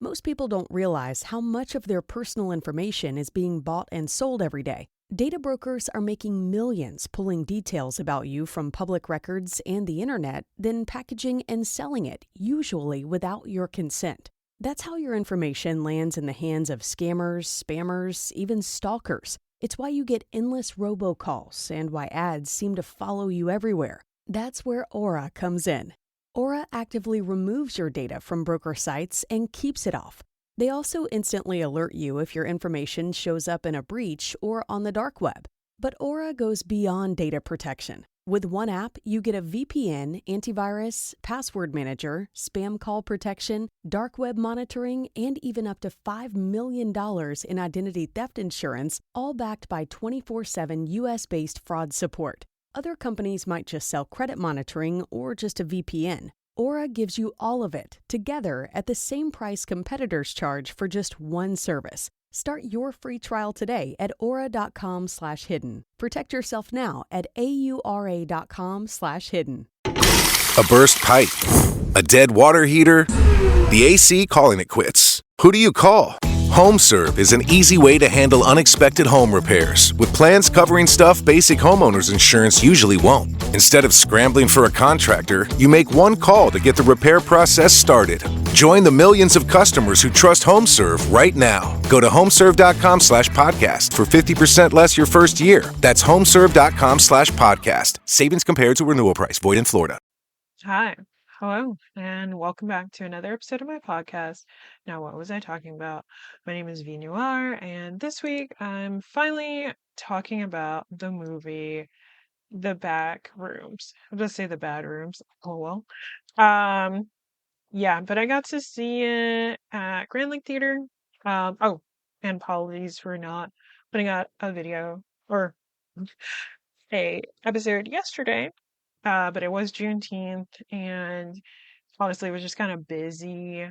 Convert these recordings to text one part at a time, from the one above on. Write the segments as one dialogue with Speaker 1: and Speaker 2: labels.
Speaker 1: Most people don't realize how much of their personal information is being bought and sold every day. Data brokers are making millions pulling details about you from public records and the internet, then packaging and selling it, usually without your consent. That's how your information lands in the hands of scammers, spammers, even stalkers. It's why you get endless robocalls and why ads seem to follow you everywhere. That's where Aura comes in. Aura actively removes your data from broker sites and keeps it off. They also instantly alert you if your information shows up in a breach or on the dark web. But Aura goes beyond data protection. With one app, you get a VPN, antivirus, password manager, spam call protection, dark web monitoring, and even up to $5 million in identity theft insurance, all backed by 24/7 US-based fraud support. Other companies might just sell credit monitoring or just a VPN. Aura gives you all of it, together at the same price competitors charge for just one service. Start your free trial today at aura.com/hidden. Protect yourself now at aura.com/hidden.
Speaker 2: A burst pipe, a dead water heater, the AC calling it quits. Who do you call? HomeServe is an easy way to handle unexpected home repairs with plans covering stuff basic homeowners insurance usually won't. Instead of scrambling for a contractor, you make one call to get the repair process started. Join the millions of customers who trust HomeServe right now. Go to homeserve.com/podcast for 50% less your first year. That's homeserve.com/podcast. Savings compared to renewal price. Void in Florida.
Speaker 3: Hi, hello, and welcome back to another episode of my podcast. Now, what was I talking about? My name is V Noir, and this week I'm finally talking about the movie The Backrooms. I'll just say The Bad Rooms. Oh well. Yeah, but I got to see it at Grand Lake Theater. Oh, and apologies for not putting out a video or a episode yesterday. But it was Juneteenth, and honestly, it was just kind of busy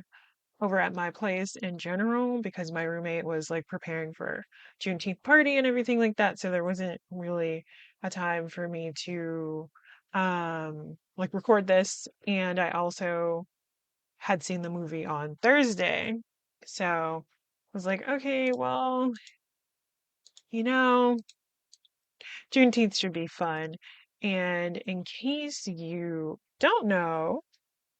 Speaker 3: over at my place in general because my roommate was like preparing for Juneteenth party and everything like that. So there wasn't really a time for me to like record this. And I also had seen the movie on Thursday. So I was like, okay, well, you know, Juneteenth should be fun. And in case you don't know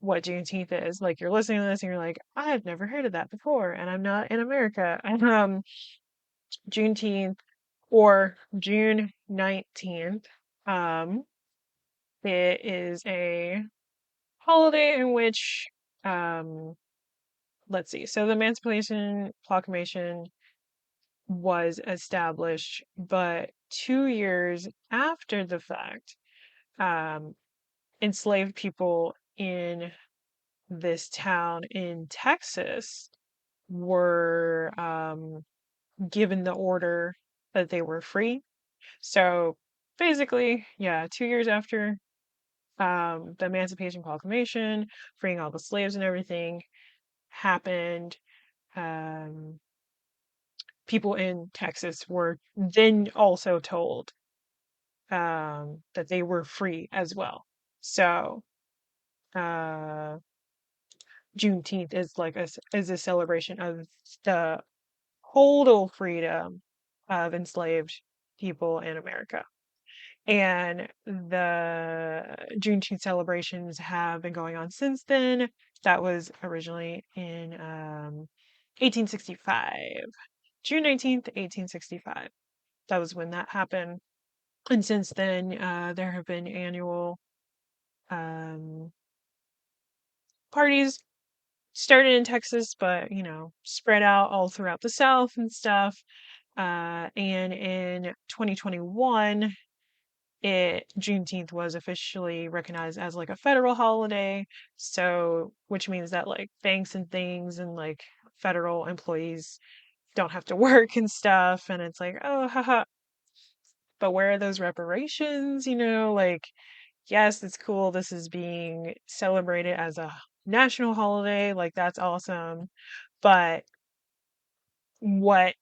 Speaker 3: what Juneteenth is, like you're listening to this and you're like, I've never heard of that before, and I'm not in America. Juneteenth or June 19th, um, it is a holiday in which, um, let's see, so the Emancipation Proclamation was established, but 2 years after the fact, um, enslaved people in this town in Texas were given the order that they were free. So basically, yeah, 2 years after the Emancipation Proclamation, freeing all the slaves and everything happened, um, people in Texas were then also told that they were free as well. So uh, Juneteenth is like is a celebration of the total freedom of enslaved people in America. And the Juneteenth celebrations have been going on since then. That was originally in 1865. June 19th, 1865. That was when that happened. And since then, there have been annual um, parties started in Texas, but spread out all throughout the South and stuff. And in 2021, Juneteenth was officially recognized as like a federal holiday. So, which means that like banks and things and like federal employees don't have to work and stuff. And it's like, oh, haha. But where are those reparations? Like, yes, it's cool. This is being celebrated as a national holiday. Like, that's awesome. But what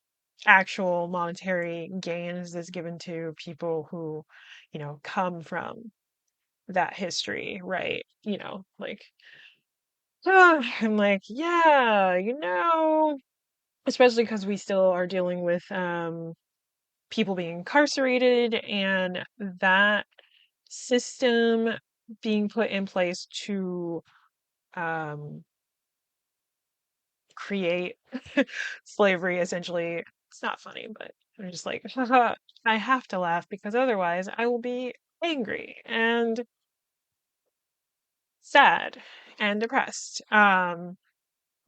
Speaker 3: actual monetary gains is given to people who, come from that history, right? Like I'm like, yeah, especially because we still are dealing with people being incarcerated and that system being put in place to um, create slavery, essentially. It's not funny, but I'm just like, haha, I have to laugh because otherwise I will be angry and sad and depressed.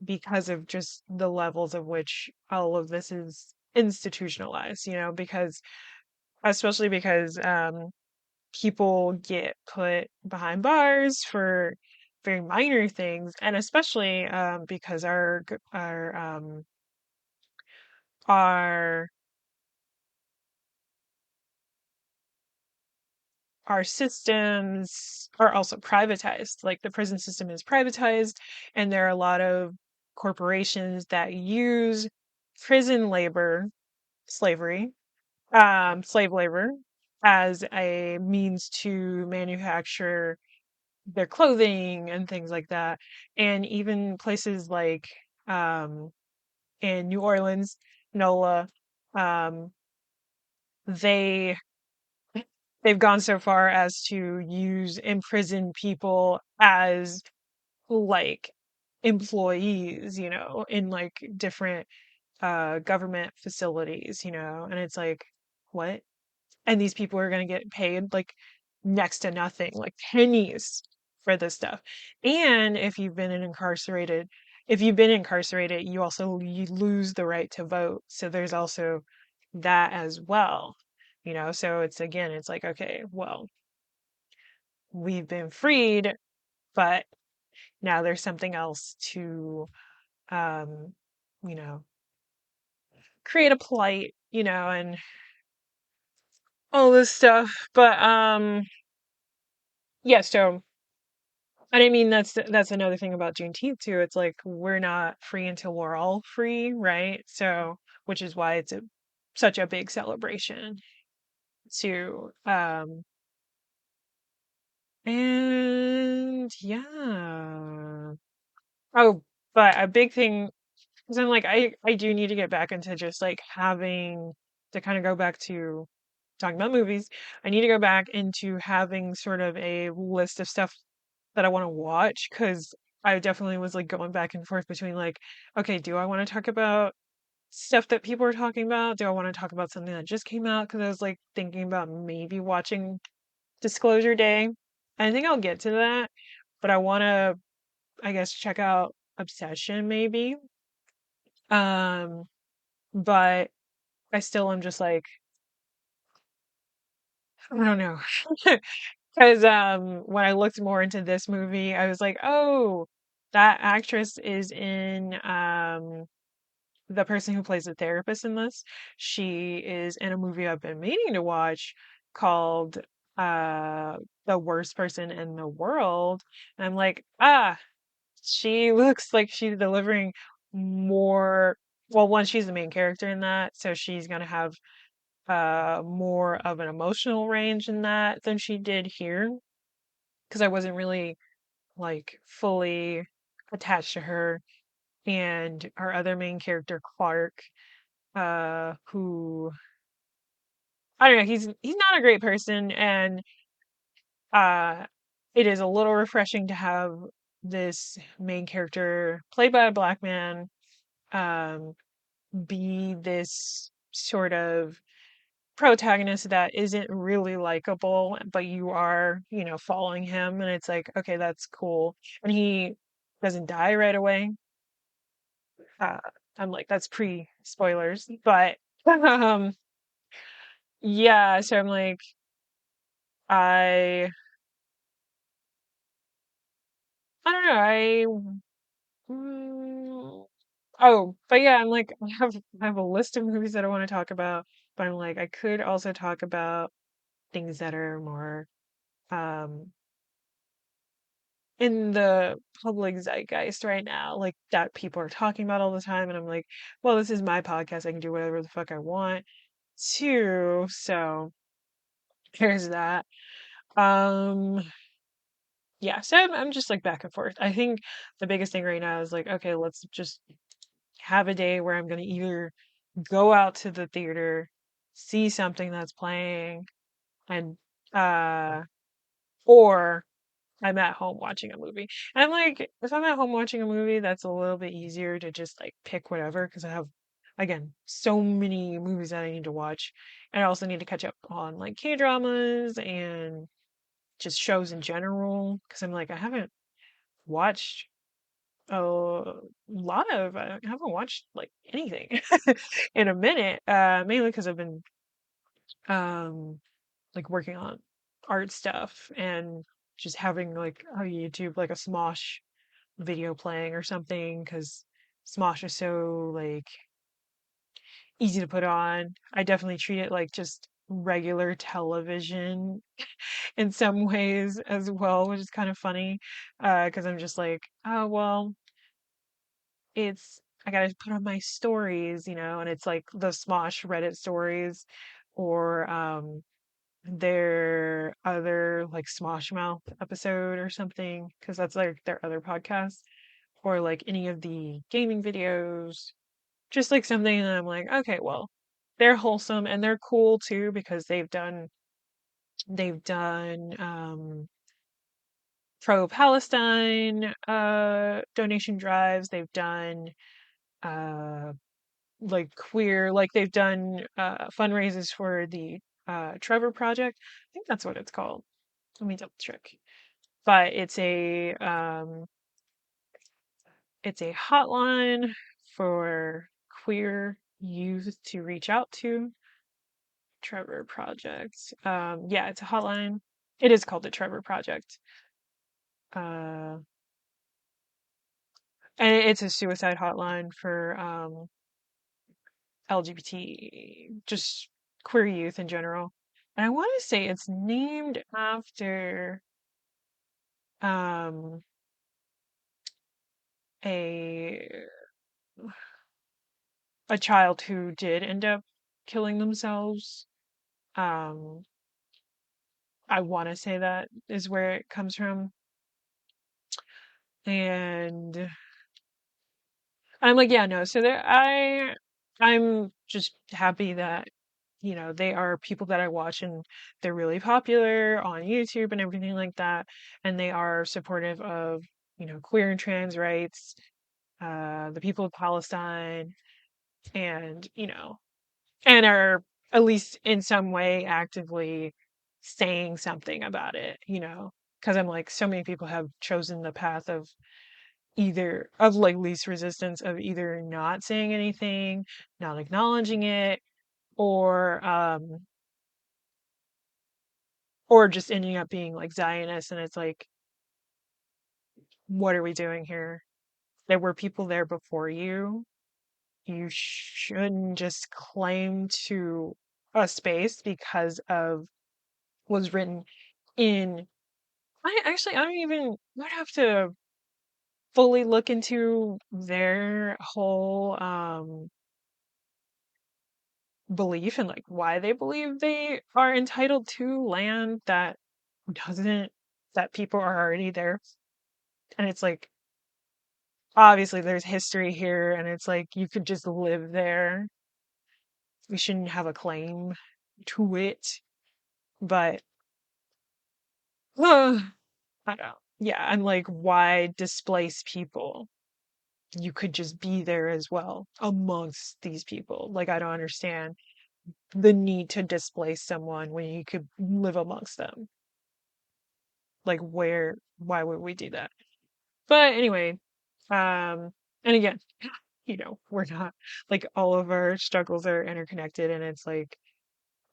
Speaker 3: Because of just the levels of which all of this is institutionalized, because especially because people get put behind bars for very minor things, and especially because our our systems are also privatized. Like the prison system is privatized, and there are a lot of corporations that use prison labor, slavery, slave labor, as a means to manufacture their clothing and things like that. And even places like um, in New Orleans, NOLA, um, they they've gone so far as to use imprisoned people as like employees, in like different government facilities, and it's like, what? And these people are going to get paid like next to nothing, like pennies for this stuff. And if you've been incarcerated, you lose the right to vote. So there's also that as well. So it's like, okay, well, we've been freed, but now there's something else to um, you know, create a plight, and all this stuff. But yeah, so and I mean that's another thing about Juneteenth too. It's like we're not free until we're all free, right? So which is why it's such a big celebration too. And yeah. Oh, but a big thing, because I'm like I do need to get back into just like having to kind of go back to talking about movies. I need to go back into having sort of a list of stuff that I want to watch, because I definitely was like going back and forth between like, okay, do I want to talk about stuff that people are talking about? Do I want to talk about something that just came out? Because I was like thinking about maybe watching Disclosure Day. I think I'll get to that, but I want to, I guess, check out Obsession maybe. Um, but I still am just like, I don't know. Because when I looked more into this movie, I was like, oh, that actress is in the person who plays the therapist in this. She is in a movie I've been meaning to watch called uh The Worst Person in the World. And I'm like, she looks like she's delivering more. Well, one, she's the main character in that, so she's gonna have more of an emotional range in that than she did here, because I wasn't really like fully attached to her. And our other main character, Clark, who, I don't know, he's not a great person, and uh it is a little refreshing to have this main character played by a black man um be this sort of protagonist that isn't really likable, but you are, following him, and it's like, okay, that's cool. And he doesn't die right away. Uh, I'm like, that's pre-spoilers, but yeah, so I'm like, I I don't know, oh, but yeah, I'm like, I have a list of movies that I want to talk about, but I'm like, I could also talk about things that are more um in the public zeitgeist right now, like that people are talking about all the time. And I'm like, well, this is my podcast. I can do whatever the fuck I want too. So there's that. Um, yeah, so I'm just like back and forth. I think the biggest thing right now is like, okay, let's just have a day where I'm gonna either go out to the theater, see something that's playing, and uh, or I'm at home watching a movie. And I'm like, if I'm at home watching a movie, that's a little bit easier to just like pick whatever because I have, again, so many movies that I need to watch. And I also need to catch up on like K-dramas and just shows in general because I'm like, I haven't watched a I haven't watched like anything in a minute, mainly because I've been um like working on art stuff and just having like a YouTube, like a Smosh video playing or something, because Smosh is so like easy to put on. I definitely treat it like just regular television in some ways as well, which is kind of funny. Because I'm just like, oh well, it's I gotta put on my stories, and it's like the Smosh Reddit stories or their other like Smosh Mouth episode or something, because that's like their other podcast, or like any of the gaming videos, just like something that I'm like, okay, well, they're wholesome and they're cool too because they've done pro Palestine donation drives. They've done uh like queer, like they've done fundraisers for the Trevor Project. I think that's what it's called. Let me double check. But it's a hotline for queer youth to reach out to. Trevor Project. Yeah, it's a hotline. It is called the Trevor Project. Uh, and it's a suicide hotline for LGBT, just queer youth in general. And I want to say it's named after um a a child who did end up killing themselves. Um, I want to say that is where it comes from. And I'm like, yeah, no. So I'm just happy that, they are people that I watch and they're really popular on YouTube and everything like that. And they are supportive of, queer and trans rights, the people of Palestine, and, and are at least in some way actively saying something about it, because I'm like, so many people have chosen the path of either of like least resistance, of either not saying anything, not acknowledging it, or just ending up being like Zionists. And it's like, what are we doing here? There were people there before you. You shouldn't just claim to a space because of was written in I don't even I'd have to fully look into their whole belief and like why they believe they are entitled to land doesn't that people are already there. And it's like, obviously there's history here, and it's like you could just live there. We shouldn't have a claim to it. But I don't know. Yeah, I'm like, why displace people? You could just be there as well amongst these people. Like, I don't understand the need to displace someone when you could live amongst them. Like, why would we do that? But anyway, and again, we're not like, all of our struggles are interconnected, and it's like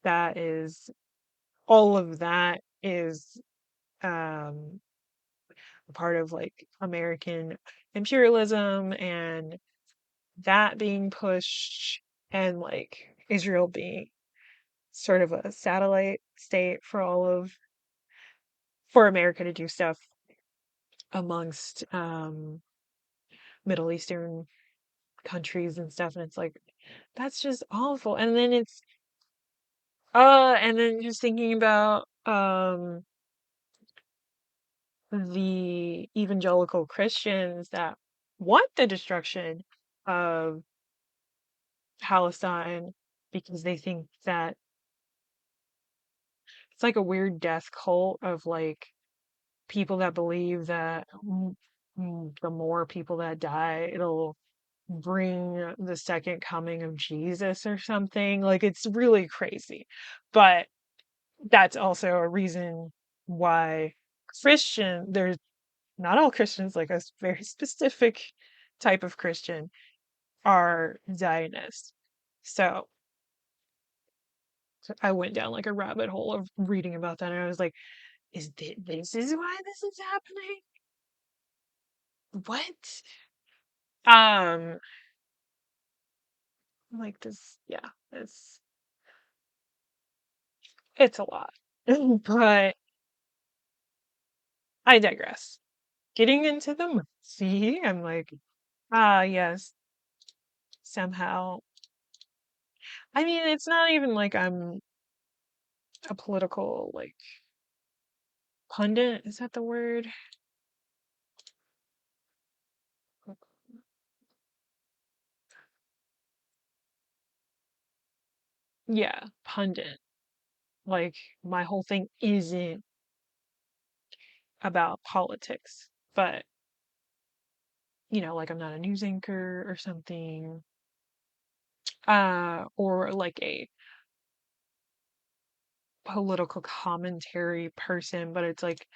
Speaker 3: that is all of that is um a part of like American imperialism, and that being pushed, and like Israel being sort of a satellite state for America to do stuff amongst Middle Eastern countries and stuff. And it's like, that's just awful. And then just thinking about the evangelical Christians that want the destruction of Palestine because they think that it's like a weird death cult of like people that believe that the more people that die, it'll bring the second coming of Jesus or something. Like it's really crazy. But that's also a reason why there's not all Christians, like a very specific type of Christian, are Zionists. So I went down like a rabbit hole of reading about that, and I was like, this is why this is happening? What? Um, like this, yeah, it's a lot. But I digress. Getting into the movie, I'm like, ah, yes, somehow. I mean, it's not even like I'm a political like pundit. Is that the word? Yeah, pundit. Like my whole thing isn't about politics, but like I'm not a news anchor or something, or like a political commentary person, but it's like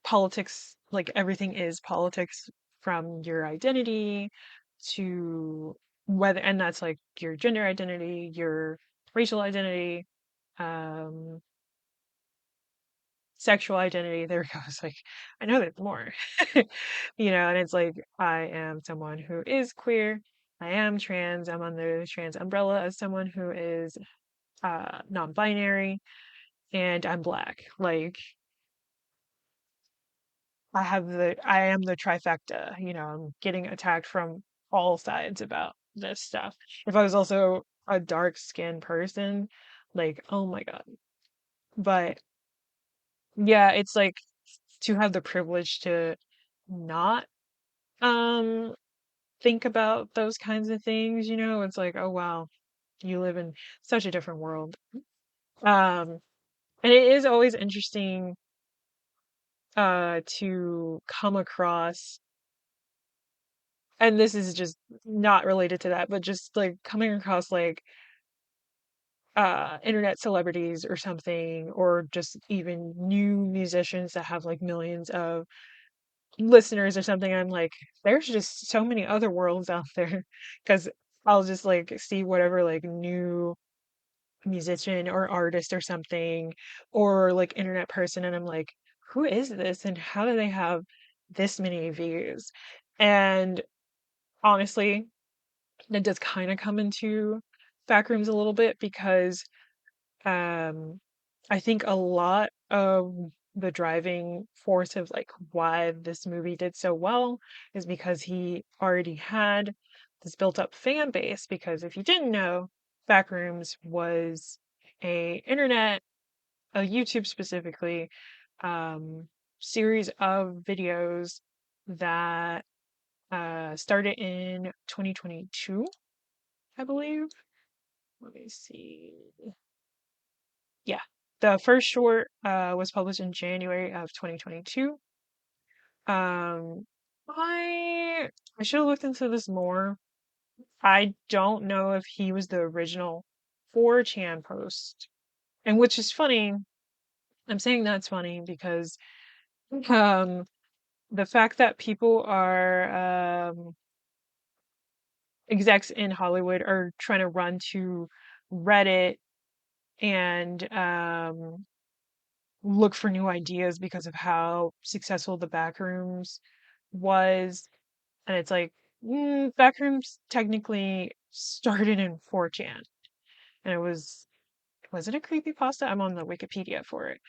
Speaker 3: politics, like everything is politics from your identity to whether, and that's like your gender identity, your racial identity, um, sexual identity. There we go. It's like, I know there's more, and it's like, I am someone who is queer. I am trans. I'm under the trans umbrella as someone who is non-binary, and I'm black. Like, I am the trifecta. I'm getting attacked from all sides about this stuff. If I was also a dark-skinned person, like, oh my God. But yeah, it's like to have the privilege to not um think about those kinds of things, it's like, oh wow, you live in such a different world. Um and it is always interesting to come across, and this is just not related to that, but just like coming across like internet celebrities or something, or just even new musicians that have like millions of listeners or something. I'm like, there's just so many other worlds out there because I'll just like see whatever like new musician or artist or something, or like internet person, and I'm like, who is this and how do they have this many views? And honestly, that does kind of come into Backrooms a little bit because um I think a lot of the driving force of like why this movie did so well is because he already had this built up fan base. Because if you didn't know, Backrooms was a YouTube specifically, um, series of videos that started in 2022, I believe. Let me see. Yeah, the first short was published in January of 2022. Um, I should have looked into this more. I don't know if he was the original 4chan post, and which is funny. I'm saying that's funny because um, the fact that people are execs in Hollywood are trying to run to Reddit and look for new ideas because of how successful the Backrooms was. And it's like, Backrooms technically started in 4chan. And was it a creepypasta? I'm on the Wikipedia for it.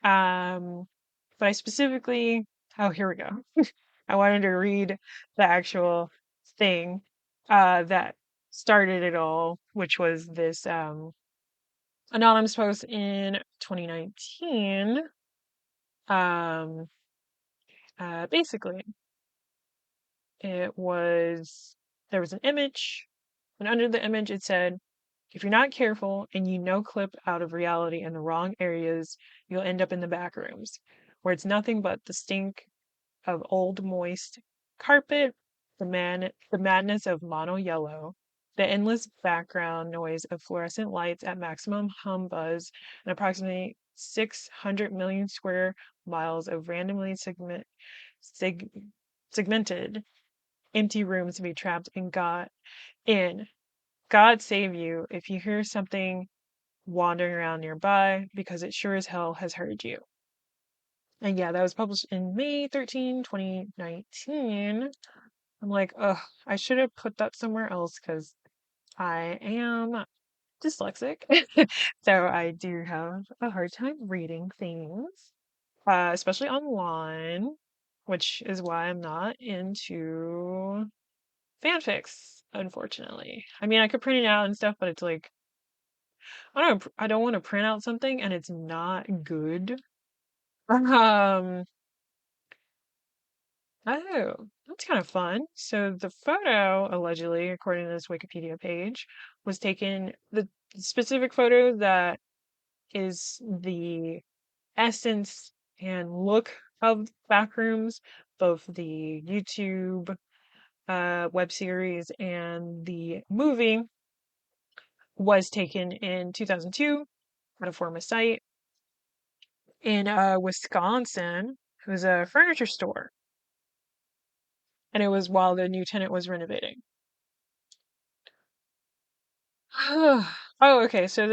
Speaker 3: But I specifically, oh, here we go. I wanted to read the actual thing that started it all, which was this anonymous post in 2019. Um, Basically, it was there was an image, and under the image it said, "If you're not careful and you no clip out of reality in the wrong areas, you'll end up in the back rooms, where it's nothing but the stink of old moist carpet, the madness of mono yellow, the endless background noise of fluorescent lights at maximum hum buzz, and approximately 600 million square miles of randomly sig- segmented empty rooms to be trapped and got in. God save you if you hear something wandering around nearby, because it sure as hell has heard you." And yeah, that was published in May 13, 2019. I'm like, ugh, I should have put that somewhere else because I am dyslexic. So I do have a hard time reading things, especially online, which is why I'm not into fanfics, unfortunately. I mean, I could print it out and stuff, but it's like, I don't want to print out something and it's not good. Um, Oh, that's kind of fun. So the photo, allegedly, according to this Wikipedia page, was taken, the specific photo that is the essence and look of Backrooms, both the YouTube web series and the movie, was taken in 2002 at a former site in Wisconsin. It was a furniture store, and it was while the new tenant was renovating. Oh, okay. So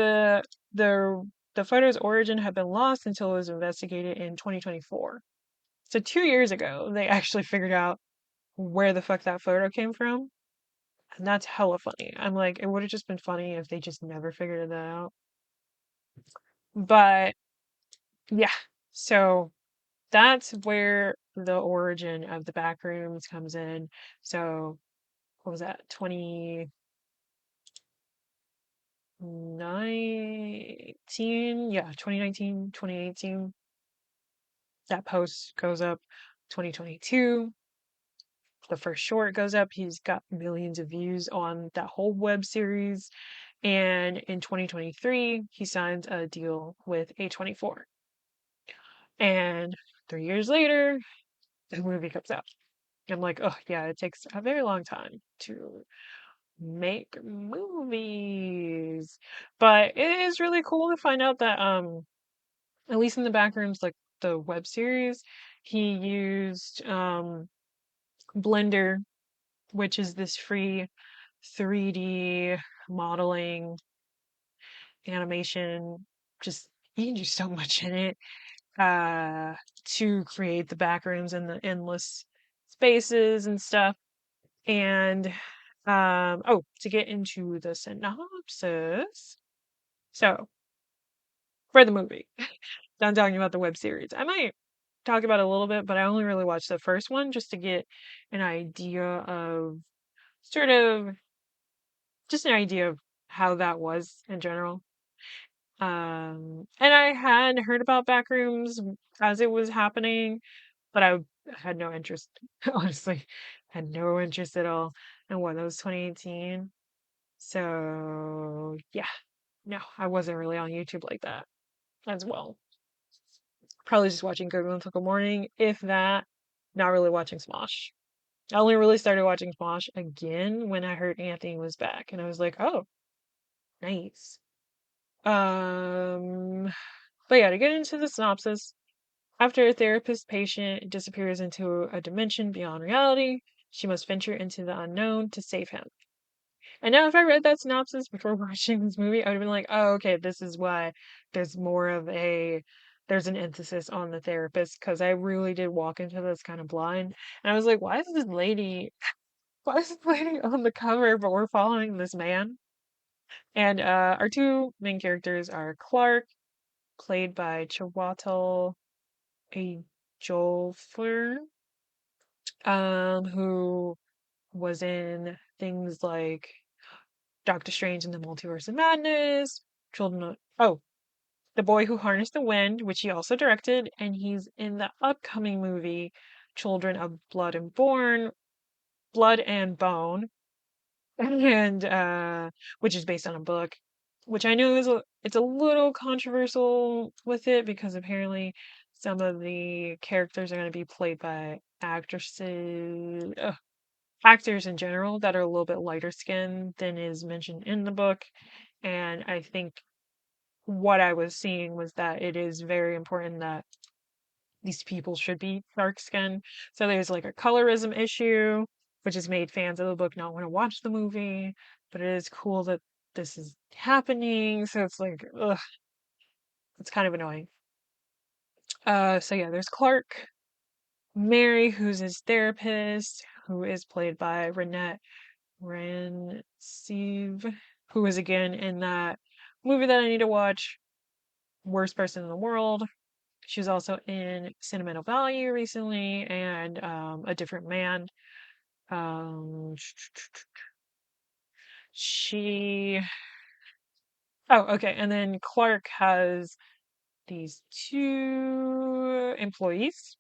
Speaker 3: the photo's origin had been lost until it was investigated in 2024. So 2 years ago, they actually figured out where the fuck that photo came from, and that's hella funny. I'm like, it would have just been funny if they just never figured that out. But yeah, so that's where the origin of the back rooms comes in. So what was that? 2019? Yeah, 2019, 2018. That post goes up. 2022, the first short goes up. He's got millions of views on that whole web series. And in 2023, he signs a deal with A24. And 3 years later, the movie comes out. I'm like, oh, yeah, it takes a very long time to make movies. But it is really cool to find out that, at least in the Backrooms, like the web series, he used Blender, which is this free 3D modeling animation. Just you can do so much in it uh to create the backrooms and the endless spaces and stuff. And oh, to get into the synopsis. So, for the movie, done talking about the web series. I might talk about it a little bit, but I only really watched the first one just to get an idea of sort of just an idea of how that was in general. And I had heard about Backrooms as it was happening, but I had no interest, honestly, had no interest at all. And what, that was 2018. So, yeah, no, I wasn't really on YouTube like that as well. Probably just watching Good Mythical Morning, if that, not really watching Smosh. I only really started watching Smosh again when I heard Anthony was back, and I was like, oh, nice. Um, but yeah, to get into the synopsis, after a therapist patient disappears into a dimension beyond reality, she must venture into the unknown to save him. And now, if I read that synopsis before watching this movie, I would have been like, oh, okay, this is why there's more of a, there's an emphasis on the therapist, because I really did walk into this kind of blind. And I was like, why is this lady on the cover, but we're following this man? And our two main characters are Clark, played by Chiwetel Ejiofor, who was in things like Doctor Strange and the Multiverse of Madness, Children of, oh, The Boy Who Harnessed the Wind, which he also directed, and he's in the upcoming movie Children of Blood and Bone, and which is based on a book, which I know it's a little controversial with it because apparently some of the characters are going to be played by actors in general that are a little bit lighter skinned than is mentioned in the book. And I think what I was seeing was that it is very important that these people should be dark skinned. So there's like a colorism issue, which has made fans of the book not want to watch the movie. But it is cool that this is happening. So it's like, ugh, it's kind of annoying. So yeah, there's Clark, Mary, who's his therapist, who is played by Renette Rancive, who is again in that movie that I need to watch, Worst Person in the World. She was also in Sentimental Value recently and A Different Man. Um, she. Oh, okay. And then Clark has these two employees.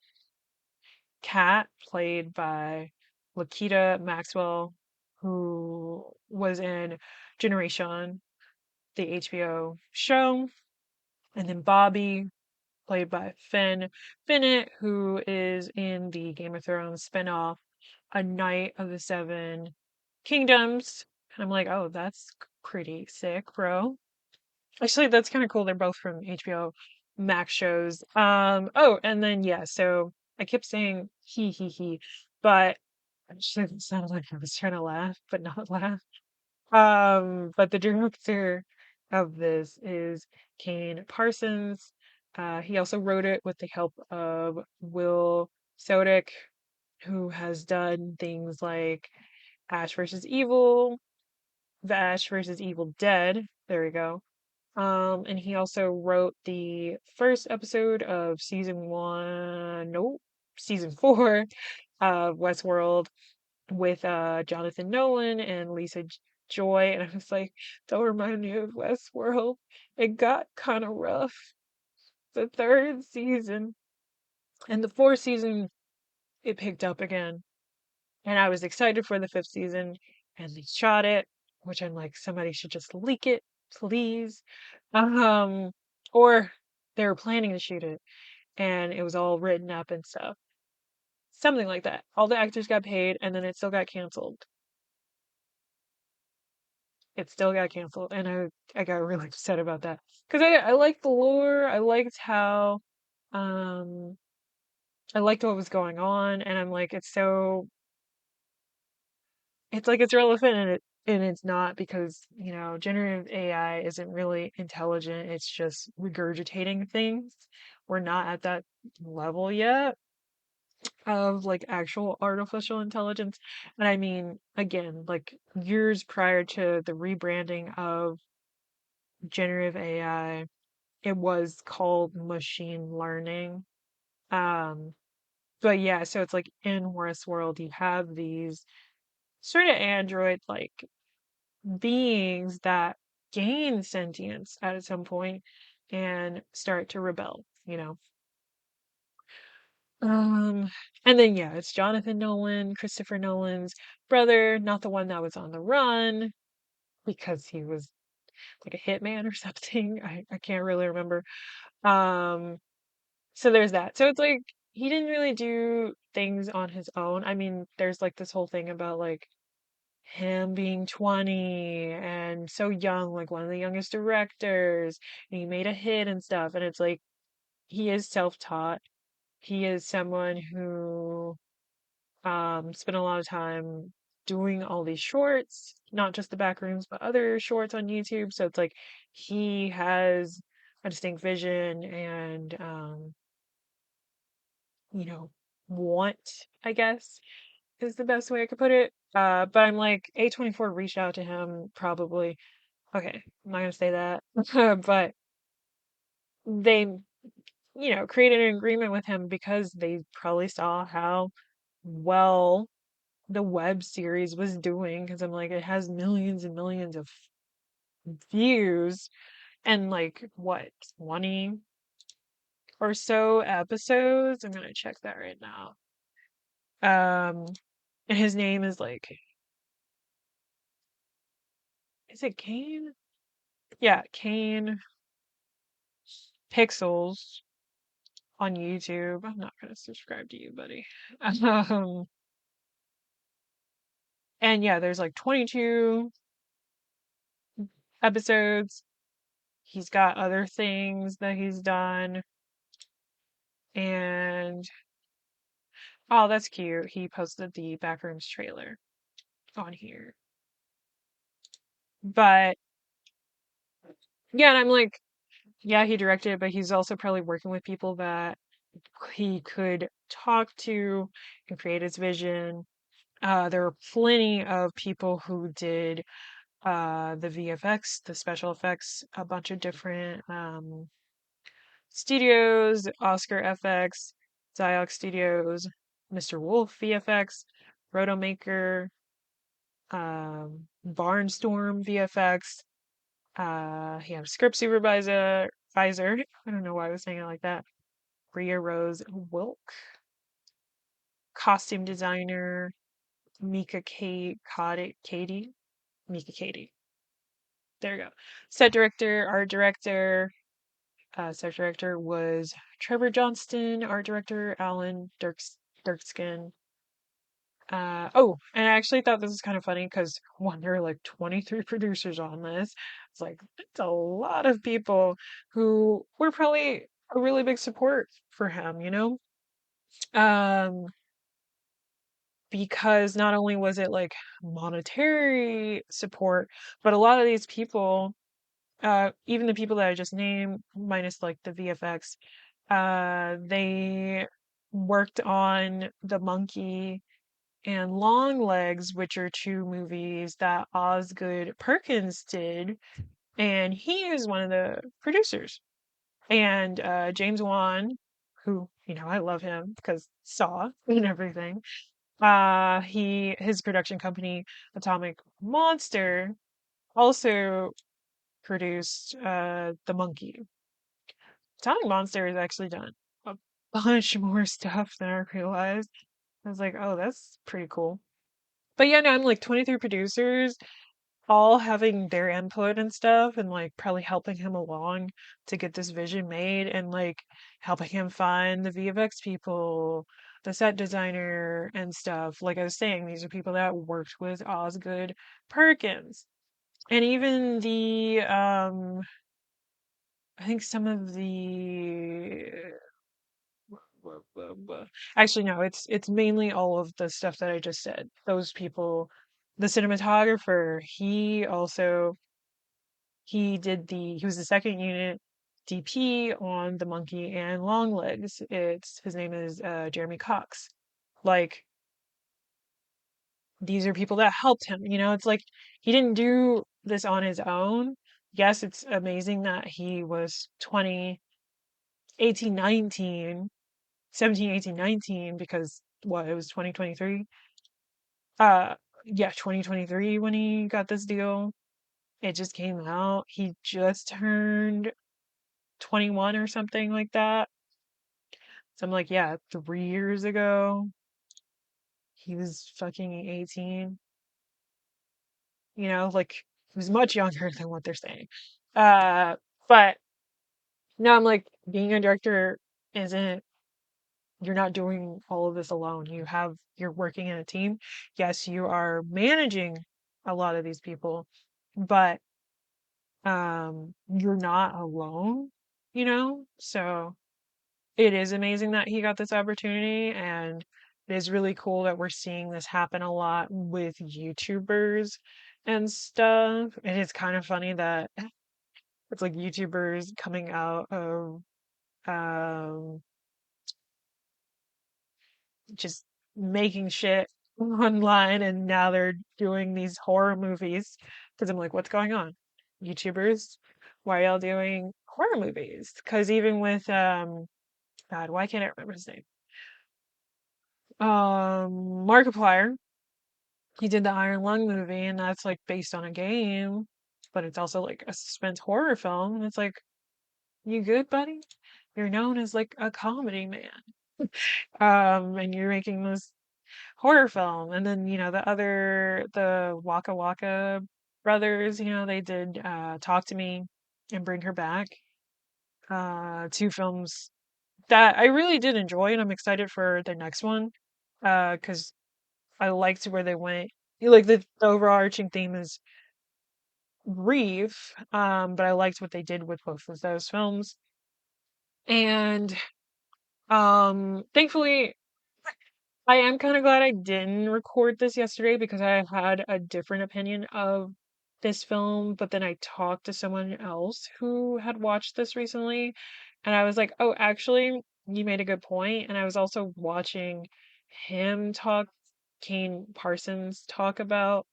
Speaker 3: Kat, played by Lakita Maxwell, who was in Generation, the HBO show. And then Bobby, played by Finn Bennett, who is in the Game of Thrones spinoff, A Knight of the Seven Kingdoms. And I'm like, oh, that's pretty sick, bro. Actually, that's kind of cool. They're both from HBO Max shows. Oh, and then yeah, so I kept saying he, but actually it sounded like I was trying to laugh, but not laugh. But the director of this is Kane Parsons. He also wrote it with the help of Will Sodick, who has done things like Ash versus Evil, The Ash versus Evil Dead. There we go. And he also wrote the first episode of season 4 of Westworld with Jonathan Nolan and Lisa Joy. And I was like, don't remind me of Westworld. It got kind of rough the third season. And the fourth season, it picked up again. And I was excited for the fifth season, and they shot it, which I'm like, somebody should just leak it, please. Um, or they were planning to shoot it, and it was all written up and stuff. Something like that. All the actors got paid, and then it still got canceled. It still got canceled, and I got really upset about that because I liked the lore. I liked how um I liked what was going on, and I'm like, it's like it's relevant and it's not because, generative AI isn't really intelligent. It's just regurgitating things. We're not at that level yet of like actual artificial intelligence. And I mean, again, like years prior to the rebranding of generative AI, it was called machine learning. Um, but yeah, so it's like in Westworld, you have these sort of android like beings that gain sentience at some point and start to rebel, you know. Um, and then yeah, it's Jonathan Nolan, Christopher Nolan's brother, not the one that was on the run because he was like a hitman or something. I can't really remember. Um, so there's that. So it's like he didn't really do things on his own. I mean, there's like this whole thing about like him being 20 and so young, like one of the youngest directors, and he made a hit and stuff. And it's like he is self-taught. He is someone who spent a lot of time doing all these shorts, not just the Backrooms, but other shorts on YouTube. So it's like he has a distinct vision and you know, want, I guess, is the best way I could put it. But I'm like, A24 reached out to him probably. Okay, I'm not gonna say that. But they, created an agreement with him because they probably saw how well the web series was doing. Because I'm like, it has millions and millions of views. and like what, 20 or so episodes. I'm gonna check that right now. And his name is like, is it Kane? Yeah, Kane Pixels on YouTube. I'm not gonna subscribe to you, buddy. Um, and yeah, there's like 22 episodes. He's got other things that he's done, and oh, that's cute. He posted the Backrooms trailer on here. But yeah, and I'm like, yeah, he directed, but he's also probably working with people that he could talk to and create his vision. There were plenty of people who did the VFX, the special effects, a bunch of different studios, Oscar FX, Ziox Studios, Mr. Wolf VFX, Rotomaker, Barnstorm VFX. He had a script supervisor. I don't know why I was saying it like that. Rhea Rose Wilk, costume designer, Katie, Mika Katie. There you go. Set director, art director. Set director was Trevor Johnston. Art director Alan Dirkskin. Oh, and I actually thought this was kind of funny because one, there are like 23 producers on this. It's like, it's a lot of people who were probably a really big support for him, you know? Um, because not only was it like monetary support, but a lot of these people, even the people that I just named, minus like the VFX, they worked on The Monkey and Long Legs, which are two movies that Osgood Perkins did, and he is one of the producers. And James Wan, who, you know, I love him because Saw and everything. His production company, Atomic Monster, also produced The Monkey. Atomic Monster has actually done a bunch more stuff than I realized. I was like, oh, that's pretty cool. But yeah, no, I'm like 23 producers all having their input and stuff and like probably helping him along to get this vision made and like helping him find the VFX people, the set designer and stuff. Like I was saying, these are people that worked with Osgood Perkins. And even the I think some of the actually no, it's mainly all of the stuff that I just said. Those people, the cinematographer, he was the second unit DP on The Monkey and Long Legs. His name is Jeremy Cox. Like these are people that helped him, you know, it's like he didn't do this on his own. Yes, it's amazing that he was 20, 18, 19, 17, 18, 19 because what, it was 2023. Uh yeah, 2023 when he got this deal. It just came out. He just turned 21 or something like that. So I'm like, yeah, 3 years ago, he was fucking 18. You know, like he was much younger than what they're saying. Uh, but no, I'm like, being a director isn't, you're not doing all of this alone. You're working in a team. Yes, you are managing a lot of these people, but you're not alone, you know? So it is amazing that he got this opportunity, and it is really cool that we're seeing this happen a lot with YouTubers and stuff. And it's kind of funny that it's like YouTubers coming out of um, just making shit online, and now they're doing these horror movies. Because I'm like, what's going on? YouTubers, why are y'all doing horror movies? Because even with God, why can't I remember his name? Markiplier. He did the Iron Lung movie, and that's like based on a game. but it's also like a suspense horror film. And it's like, you good, buddy? You're known as like a comedy man. And you're making this horror film. And then, the Waka Waka brothers, they did Talk to Me and Bring Her Back. Two films that I really did enjoy, and I'm excited for the next one. Because I liked where they went. Like the overarching theme is grief, but I liked what they did with both of those films. And thankfully, I am kind of glad I didn't record this yesterday because I had a different opinion of this film, but then I talked to someone else who had watched this recently, and I was like, "Oh, actually, you made a good point." And I was also watching him talk, Kane Parsons talk about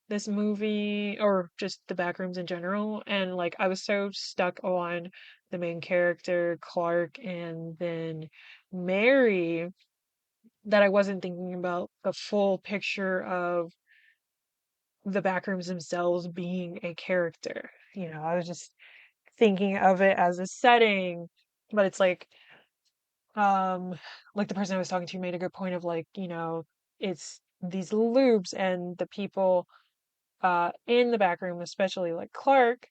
Speaker 3: this movie or just the Backrooms in general, and like I was so stuck on the main character, Clark, and then Mary that I wasn't thinking about the full picture of the Backrooms themselves being a character. I was just thinking of it as a setting, but it's um, like the person I was talking to made a good point of like, it's these loops and the people in the back room, especially like Clark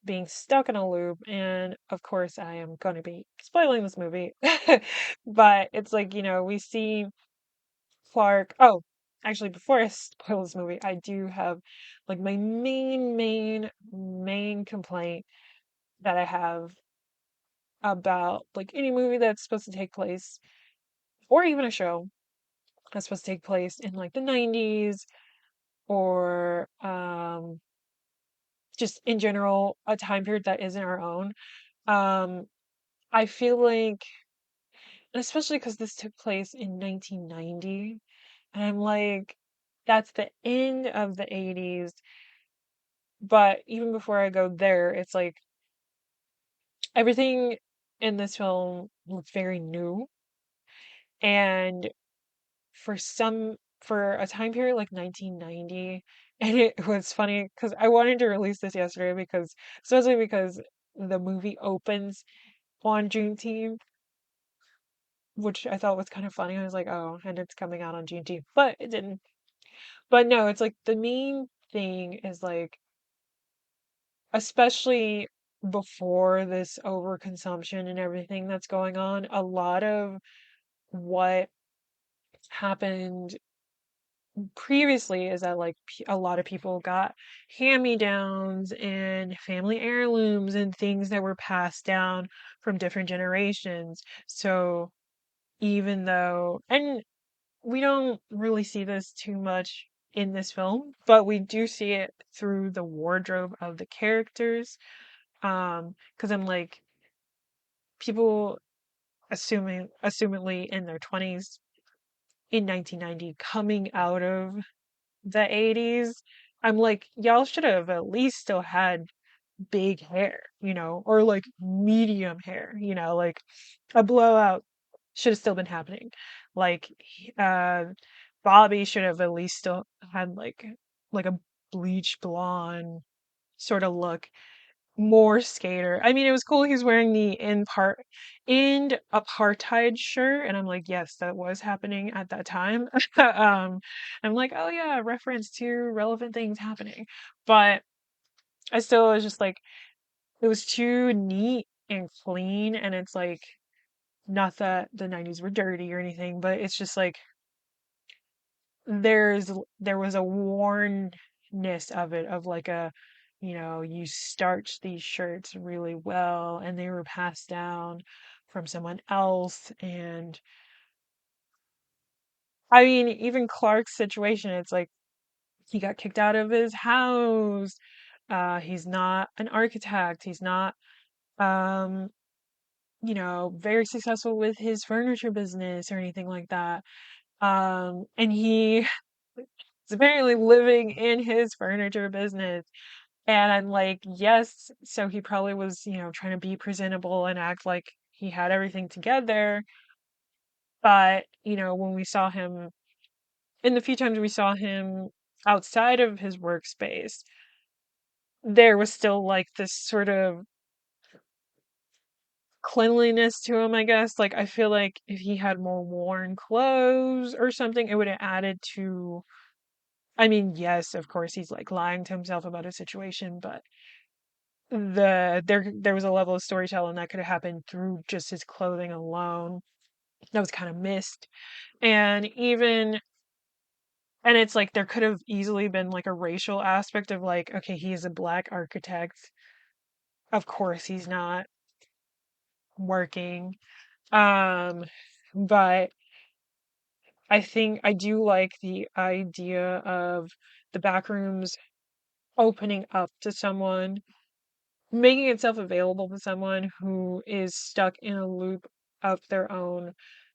Speaker 3: being stuck in a loop. And of course, I am going to be spoiling this movie, but it's like, we see Clark. Oh, actually, before I spoil this movie, I do have like my main complaint that I have about like any movie that's supposed to take place, or even a show that's supposed to take place in like the 90s or just in general, a time period that isn't our own. Um, I feel like, and especially because this took place in 1990, and I'm like, that's the end of the 80s. But even before I go there, it's like everything in this film looks very new. And for a time period like 1990, and it was funny because I wanted to release this yesterday because, especially because the movie opens on Juneteenth, which I thought was kind of funny. I was like, oh, and it's coming out on Juneteenth, but it didn't. But no, it's like the main thing is like, especially before this overconsumption and everything that's going on, a lot of what happened previously is that like a lot of people got hand-me-downs and family heirlooms and things that were passed down from different generations. So even though, and we don't really see this too much in this film, but we do see it through the wardrobe of the characters. Because I'm like, people assumedly in their 20s in 1990 coming out of the 80s, I'm like, y'all should have at least still had big hair, or like medium hair, like a blowout should have still been happening. Like uh Bobby should have at least still had like a bleach blonde sort of look, more skater. I mean, it was cool he was wearing the in apartheid shirt, and I'm like, yes, that was happening at that time. I'm like, oh yeah, reference to relevant things happening. But I still was just like, it was too neat and clean, and it's like, not that the 90s were dirty or anything, but it's just like there was a wornness of it, of like a, you starch these shirts really well and they were passed down from someone else. And I mean, even Clark's situation, it's like he got kicked out of his house. He's not an architect. He's not um very successful with his furniture business or anything like that. And he is apparently living in his furniture business. And I'm like, yes, so he probably was, trying to be presentable and act like he had everything together. But, when we saw him, in the few times we saw him outside of his workspace, there was still like this sort of cleanliness to him, I guess. Like, I feel like if he had more worn clothes or something, it would have added to. I mean, yes, of course, he's like lying to himself about a situation, but there was a level of storytelling that could have happened through just his clothing alone that was kind of missed. And even and it's like there could have easily been like a racial aspect of like, okay, he is a black architect. Of course he's not working. Um, but I think I do like the idea of the Backrooms opening up to someone, making itself available to someone who is stuck in a loop of their own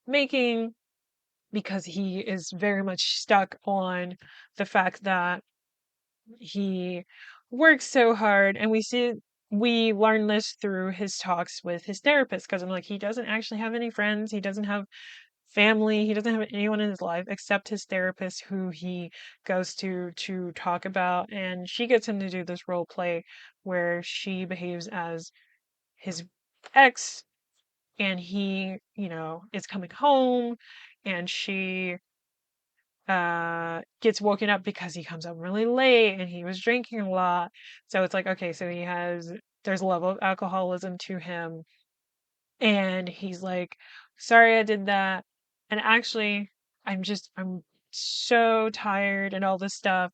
Speaker 3: making because he is very much stuck on the fact that he works so hard. And we learn this through his talks with his therapist because I'm like, he doesn't actually have any friends, he doesn't have family, he doesn't have anyone in his life except his therapist who he goes to talk about. And she gets him to do this role play where she behaves as his ex, and he, is coming home, and she gets woken up because he comes up really late and he was drinking a lot. So it's like, okay, so there's a level of alcoholism to him, and he's like, sorry I did that. And actually, I'm so tired and all this stuff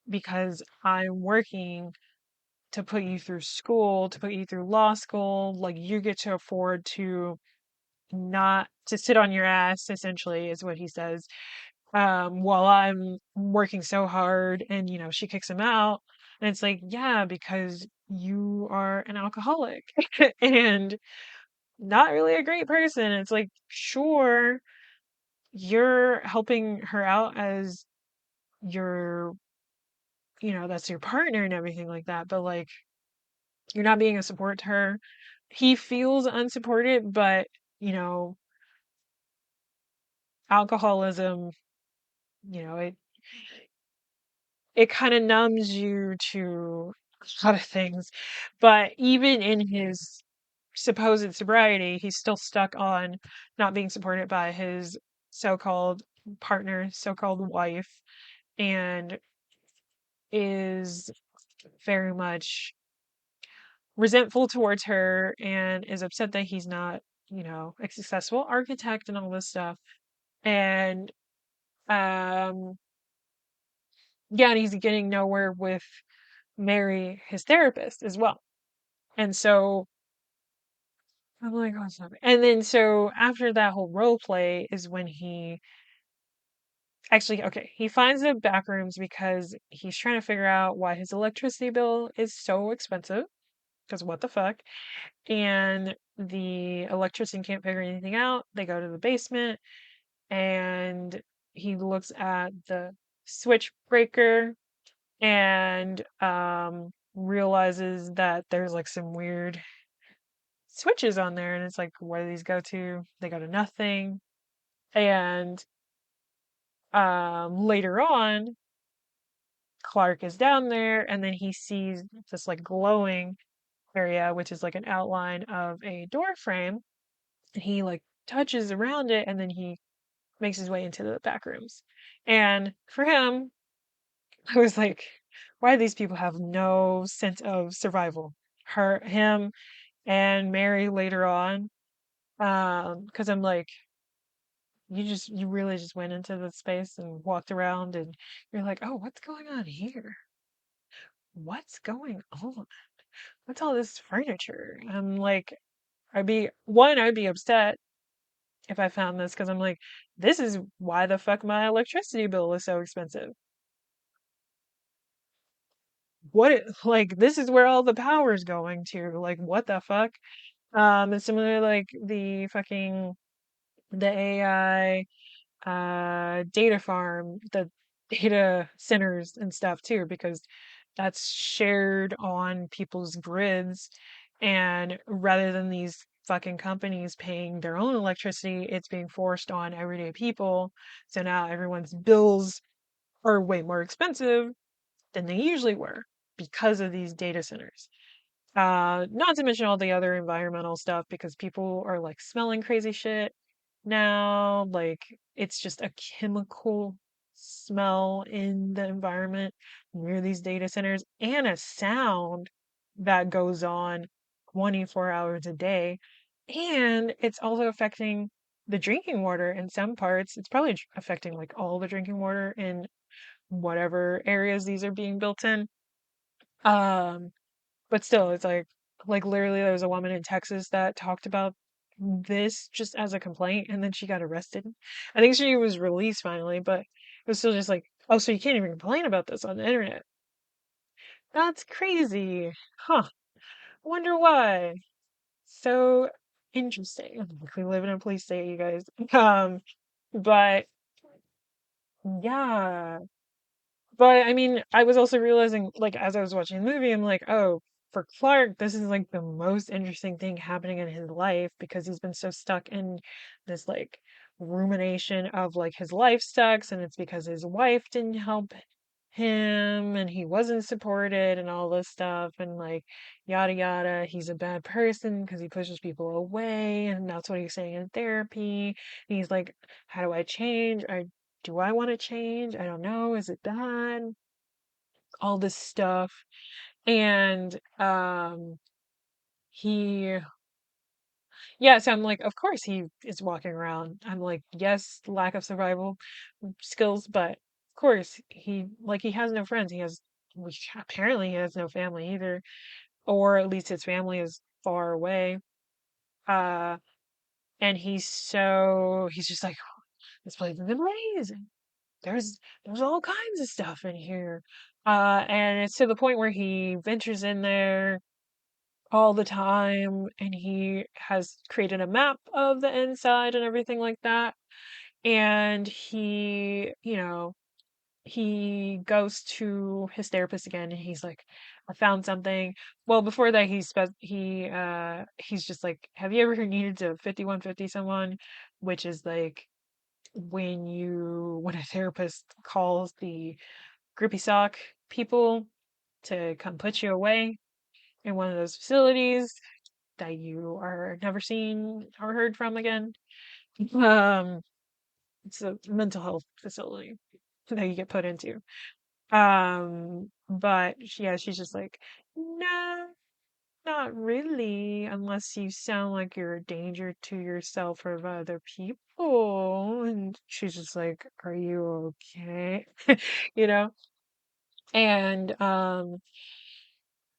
Speaker 3: because I'm working to put you through school, to put you through law school. Like, you get to afford to not to sit on your ass, essentially, is what he says, while I'm working so hard. And, she kicks him out. And it's like, yeah, because you are an alcoholic and not really a great person. It's like, sure, you're helping her out as your, that's your partner and everything like that. But like, you're not being a support to her. He feels unsupported, but, you know, alcoholism, it kind of numbs you to a lot of things. But even in his supposed sobriety, he's still stuck on not being supported by his so-called partner, so-called wife, and is very much resentful towards her and is upset that he's not, a successful architect and all this stuff. And um yeah, and he's getting nowhere with Mary, his therapist, as well. And so I'm like, oh, stop it. And then so after that whole role play is when he actually, okay, he finds the back rooms because he's trying to figure out why his electricity bill is so expensive. Because what the fuck? And the electrician can't figure anything out. They go to the basement, and he looks at the switch breaker and realizes that there's like some weird switches on there, and it's like, where do these go to? They go to nothing. And later on, Clark is down there, and then he sees this like glowing area, which is like an outline of a door frame, and he like touches around it, and then he makes his way into the back rooms. And for him, I was like, why do these people have no sense of survival? Him and Mary later on. Because I'm like, you really just went into the space and walked around, and you're like, oh, what's going on here? What's going on? What's all this furniture? I'm like, I'd be upset if I found this because I'm like, this is why the fuck my electricity bill is so expensive. Like, this is where all the power is going to. Like, what the fuck? And similar, like the AI data farm, the data centers and stuff too, because that's shared on people's grids. And rather than these fucking companies paying their own electricity, it's being forced on everyday people. So now everyone's bills are way more expensive than they usually were. because of these data centers. Not to mention all the other environmental stuff because people are like smelling crazy shit now. Like it's just a chemical smell in the environment near these data centers and a sound that goes on 24 hours a day. And it's also affecting the drinking water in some parts. It's probably affecting like all the drinking water in whatever areas these are being built in. Um, but still, it's like literally there was a woman in Texas that talked about this just as a complaint and then she got arrested. I think she was released finally, but it was still just like, oh, so you can't even complain about this on the internet. That's crazy. Huh. Wonder why. So interesting. We live in a police state, you guys. But yeah. But I mean, I was also realizing, like, as I was watching the movie, I'm like, oh, for Clark, this is like the most interesting thing happening in his life because he's been so stuck in this like rumination of like his life sucks, and it's because his wife didn't help him and he wasn't supported and all this stuff, and like yada yada. He's a bad person because he pushes people away, and that's what he's saying in therapy. And he's like, how do I change? Do I want to change? I don't know. Is it bad? All this stuff. And he yeah, so I'm like, of course he is walking around. I'm like, yes, lack of survival skills, but of course he has no friends. Apparently he has no family either, or at least his family is far away. Uh and he's just like, this place is amazing. There's all kinds of stuff in here. And it's to the point where he ventures in there all the time and he has created a map of the inside and everything like that. And he goes to his therapist again and he's like, I found something. Well, before that he's just like, have you ever needed to 5150 someone? Which is like when a therapist calls the grippy sock people to come put you away in one of those facilities that you are never seen or heard from again. Um, it's a mental health facility that you get put into. But yeah, she's just like, no, not really, unless you sound like you're a danger to yourself or other people. And she's just like, are you okay? You know? And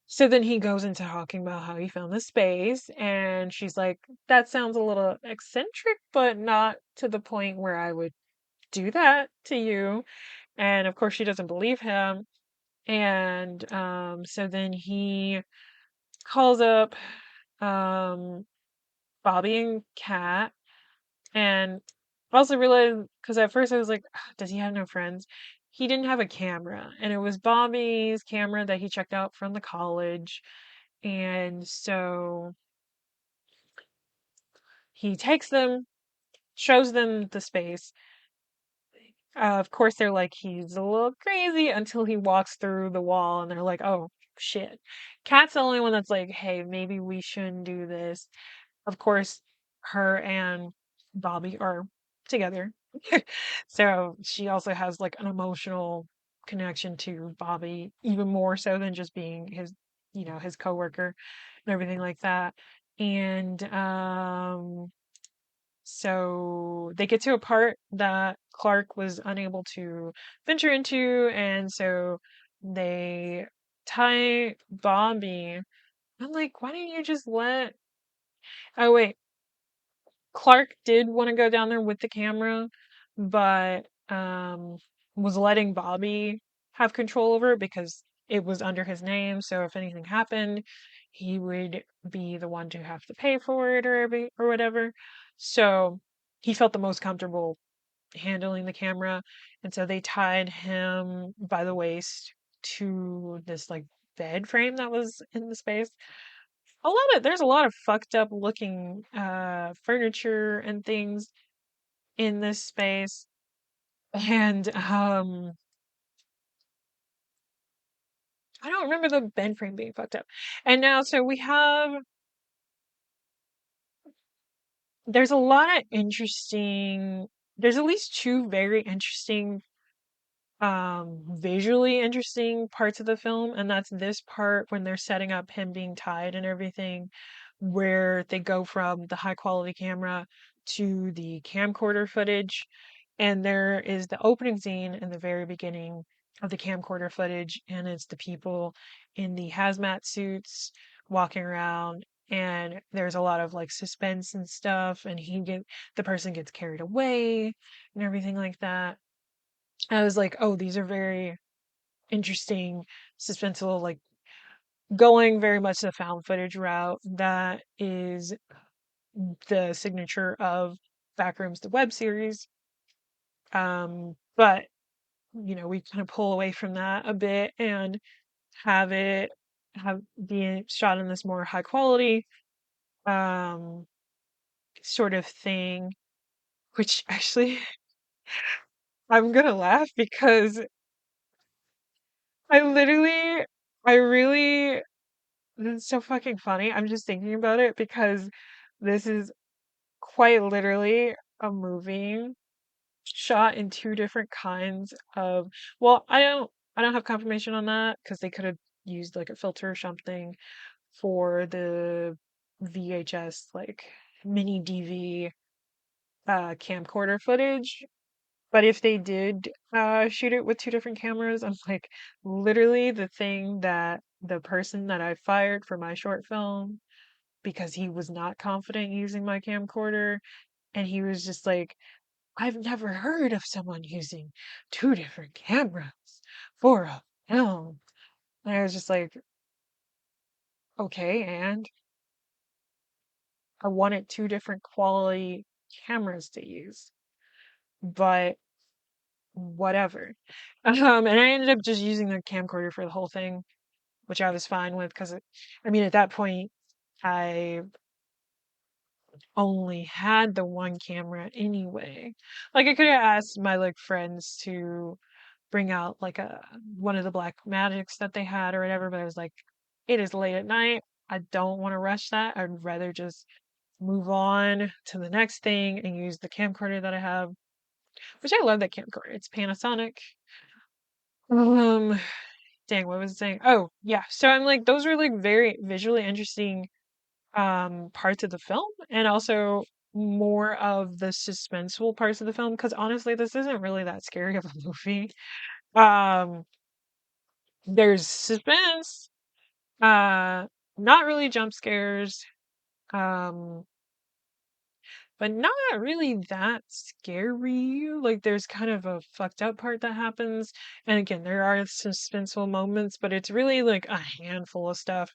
Speaker 3: so then he goes into talking about how he found the space, and she's like, that sounds a little eccentric, but not to the point where I would do that to you. And of course, she doesn't believe him. And so then he calls up um, Bobby and Kat, and I also realized because at first I was like, "Ah, does he have no friends?" He didn't have a camera, and it was Bobby's camera that he checked out from the college. And so he takes them, shows them the space. Of course, they're like, he's a little crazy until he walks through the wall, and they're like, oh, shit. Kat's the only one that's like, hey, maybe we shouldn't do this. Of course, her and Bobby are together. So she also has like an emotional connection to Bobby, even more so than just being his coworker and everything like that. And so they get to a part that Clark was unable to venture into, and so they tie Bobby. I'm like, why don't you just let. Oh, wait. Clark did want to go down there with the camera, but was letting Bobby have control over it because it was under his name. So if anything happened, he would be the one to have to pay for it or whatever. So he felt the most comfortable handling the camera, and so they tied him by the waist to this like bed frame that was in the space. There's a lot of fucked up looking furniture and things in this space. And I don't remember the bed frame being fucked up. And now, so we have, there's a lot of interesting, there's at least two very interesting, visually interesting parts of the film, and that's this part when they're setting up him being tied and everything, where they go from the high quality camera to the camcorder footage. And there is the opening scene in the very beginning of the camcorder footage, and it's the people in the hazmat suits walking around, and there's a lot of like suspense and stuff, and the person gets carried away and everything like that. I was like, oh, these are very interesting, suspenseful, like going very much the found footage route. That is the signature of Backrooms, the web series. But we kind of pull away from that a bit and have it have be shot in this more high quality um sort of thing, which actually I'm gonna laugh because I literally I really this is so fucking funny. I'm just thinking about it because this is quite literally a movie shot in two different kinds of, well, I don't have confirmation on that because they could have used like a filter or something for the VHS like mini DV camcorder footage. But if they did shoot it with two different cameras, I'm like, literally the thing that the person that I fired for my short film because he was not confident using my camcorder, and he was just like, I've never heard of someone using two different cameras for a film. And I was just like, okay, and I wanted two different quality cameras to use, but whatever. And I ended up just using the camcorder for the whole thing, which I was fine with because, I mean, at that point, I only had the one camera anyway. Like, I could have asked my like friends to bring out like a one of the black magics that they had or whatever, but I was like, it is late at night. I don't want to rush that. I'd rather just move on to the next thing and use the camcorder that I have, which I love that camcorder. It's Panasonic. Um, dang, what was it saying? Oh, yeah. So I'm like, those are like very visually interesting parts of the film, and also more of the suspenseful parts of the film, because honestly, this isn't really that scary of a movie. Um, there's suspense, uh, not really jump scares, um, but not really that scary. Like there's kind of a fucked up part that happens. And again, there are suspenseful moments, but it's really like a handful of stuff.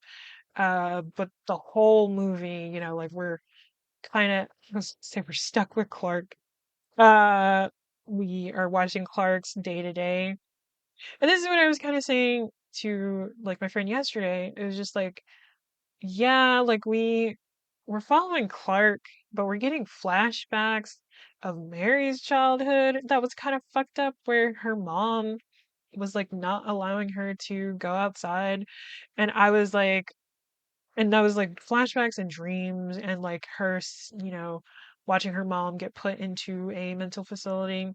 Speaker 3: But the whole movie, like we're kind of, let's say we're stuck with Clark. Uh, we are watching Clark's day to day. And this is what I was kind of saying to like my friend yesterday. It was just like, yeah, like we're following Clark, but we're getting flashbacks of Mary's childhood that was kind of fucked up, where her mom was like not allowing her to go outside. And I was like, and that was like flashbacks and dreams, and like her, watching her mom get put into a mental facility,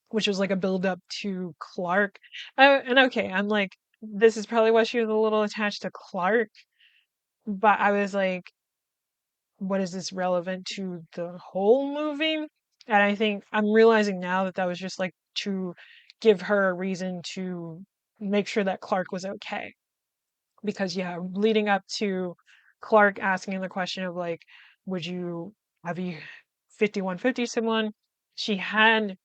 Speaker 3: which was like a build up to Clark. And okay, I'm like, this is probably why she was a little attached to Clark, but I was like, what is this relevant to the whole movie? And I think I'm realizing now that that was just like to give her a reason to make sure that Clark was okay. Because, yeah, leading up to Clark asking the question of like, would you have you 5150 someone? She had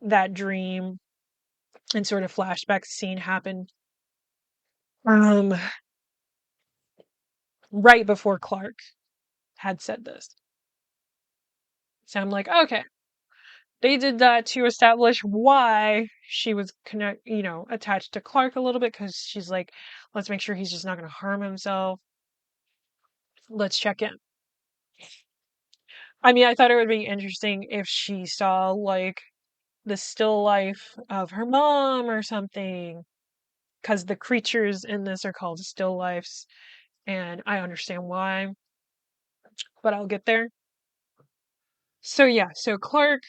Speaker 3: that dream and sort of flashback scene happen um right before Clark had said this. So I'm like, okay, they did that to establish why she was attached to Clark a little bit, because she's like, let's make sure he's just not going to harm himself. Let's check in. I mean, I thought it would be interesting if she saw like the still life of her mom or something. because the creatures in this are called still lifes, and I understand why, but I'll get there. So yeah, so Clark